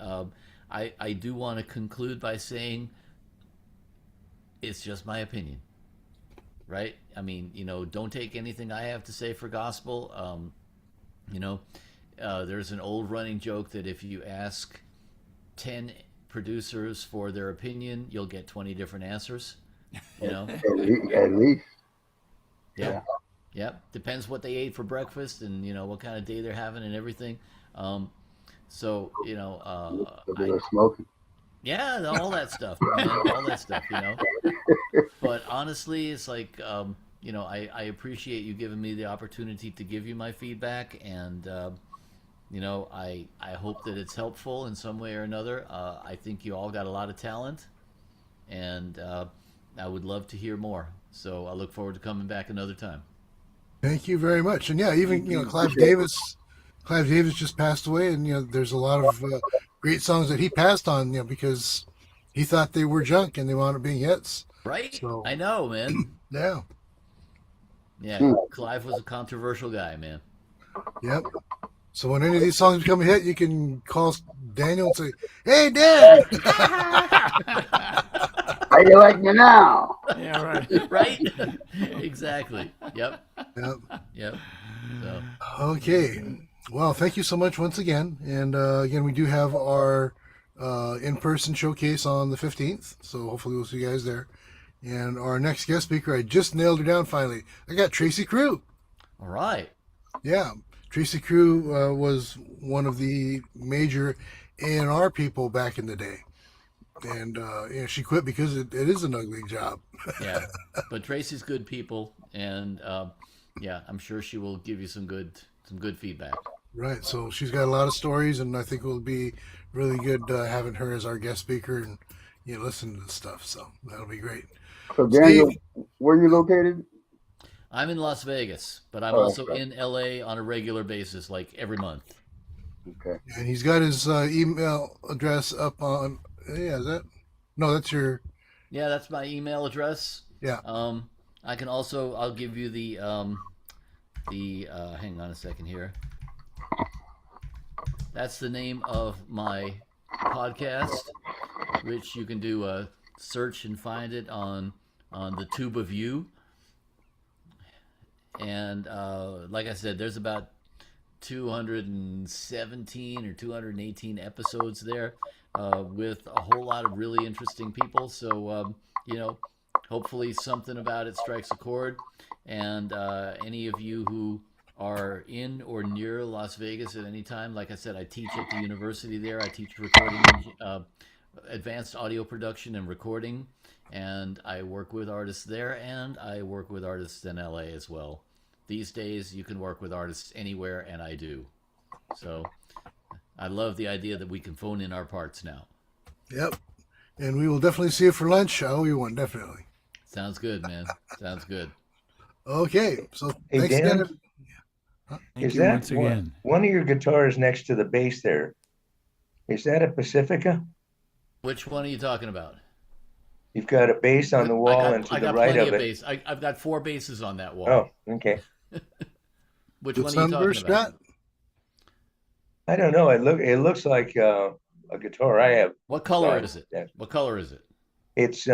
I do want to conclude by saying it's just my opinion, right? I mean, don't take anything I have to say for gospel. You know, there's an old running joke that if you ask 10 producers for their opinion, you'll get 20 different answers. At least. Yeah. Yep. Depends what they ate for breakfast and what kind of day they're having and everything. So A bit of smoking. yeah, all that stuff, man, all that stuff. But honestly, it's like I appreciate you giving me the opportunity to give you my feedback, and I hope that it's helpful in some way or another. I think you all got a lot of talent, and I would love to hear more. So I look forward to coming back another time. thank you very much. And yeah, even Clive Davis just passed away, and there's a lot of great songs that he passed on, because he thought they were junk and they wound up being hits. Right? So I know, man. yeah, Yeah, Clive was a controversial guy, man. yep. So when any of these songs become a hit, you can call Daniel and say, "Hey, Dan." How you like me now? Yeah, right. Right? Exactly. Yep. Yep. Yep. So Okay. Well, thank you so much once again. And again, we do have our in-person showcase on the 15th. So hopefully we'll see you guys there. And our next guest speaker, I just nailed her down finally. I got Tracy Crew. all right. Yeah. Tracy Crew was one of the major A&R people back in the day. And she quit because it is an ugly job. Yeah. But Tracy's good people, and yeah, I'm sure she will give you some good feedback. Right. So she's got a lot of stories, and I think it will be really good having her as our guest speaker and listen to this stuff. So that'll be great. So Daniel, Steve? where are you located? I'm in Las Vegas, but I'm Oh, also okay. in LA on a regular basis, like every month. Okay. And he's got his email address up on. Yeah, is that? No, that's your. Yeah, that's my email address. Yeah. I'll give you the hang on a second here. That's the name of my podcast, which you can do a search and find it on the Tube of You. And like I said, there's about 217 or 218 episodes there with a whole lot of really interesting people. So, hopefully something about it strikes a chord. And any of you who are in or near Las Vegas at any time, like I said, I teach at the university there. I teach recording, advanced audio production and recording. And I work with artists there, and I work with artists in LA as well. These days, you can work with artists anywhere, and I do. So I love the idea that we can phone in our parts now. Yep. And we will definitely see you for lunch. I owe you one, definitely. Sounds good, man. Sounds good. Okay. So Hey, thanks Dan? again. Thank Is you that once again. one of your guitars next to the bass there? Is that a Pacifica? Which one are you talking about? You've got a bass on the wall, and to I the got right plenty of of it. bass. I've got 4 bases on that wall. Oh, okay. Which The one are you talking Sunburst about? Strat? I don't know. It looks like a guitar I have. What color Fine. is it? Yeah. What color is it? It's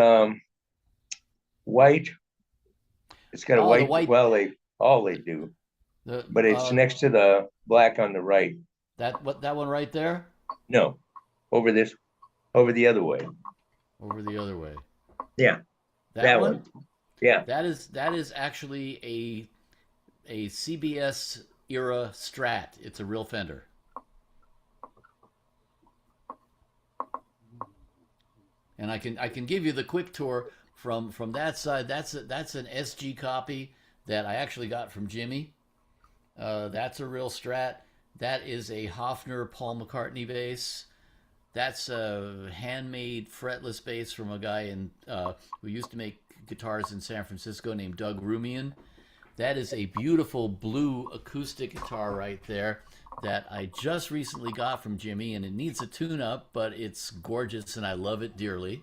white. It's got a Oh, the white. white. Well, they do, The but it's next to the black on the right. that one right there. No, over the other way. Over the other way. Yeah, That one. Yeah. That is actually a CBS era Strat. It's a real Fender. And I can give you the quick tour from that side. That's an SG copy that I actually got from Jimmy. That's a real Strat. That is a Hofner Paul McCartney bass. That's a handmade fretless bass from a guy who used to make guitars in San Francisco named Doug Rumian. That is a beautiful blue acoustic guitar right there that I just recently got from Jimmy, and it needs a tune-up, but it's gorgeous and I love it dearly.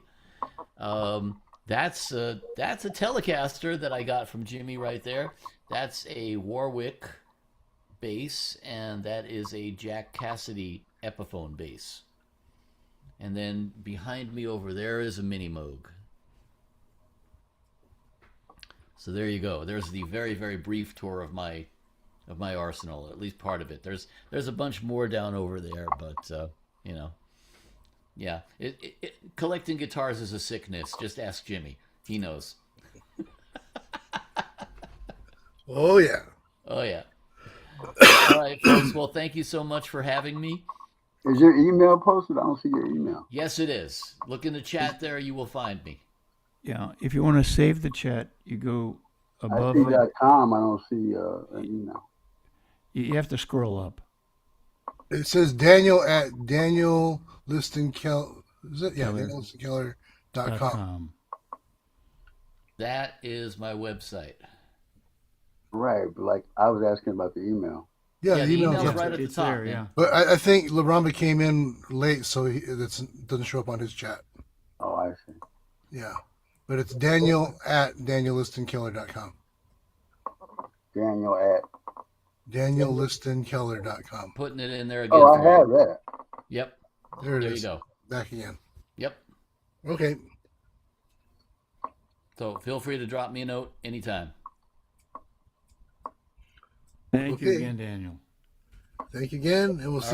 That's a Telecaster that I got from Jimmy right there. That's a Warwick bass, and that is a Jack Cassidy Epiphone bass. And then behind me over there is a Mini Moog. So there you go. There's the very, very brief tour of my arsenal, at least part of it. There's a bunch more down over there, but yeah. Collecting guitars is a sickness. Just ask Jimmy. He knows. Oh yeah. Oh yeah. All right, folks. Well, thank you so much for having me. Is your email posted? I don't see your email. Yes, it is. Look in the chat there. You will find me. Yeah, if you want to save the chat, you go above I it. see .com. I don't see an email. You have to scroll up. It says Daniel at Daniel Liston Keller. Is it? Yeah, DanielListonKeller.com. That is my website. Right, but like I was asking about the email. Yeah, the email's email's up right at the It's top. there, man. yeah. But I think LaRamba came in late, so it doesn't show up on his chat. Oh, I see. Yeah. But it's Daniel at DanielListonKeller.com. Daniel at. DanielListonKeller.com. Putting it in there again. Oh, I for have you. that. Yep. There it There is. you go. Back again. Yep. Okay. So feel free to drop me a note anytime. Thank you Okay. again, Daniel. Thank you again, and we'll see you.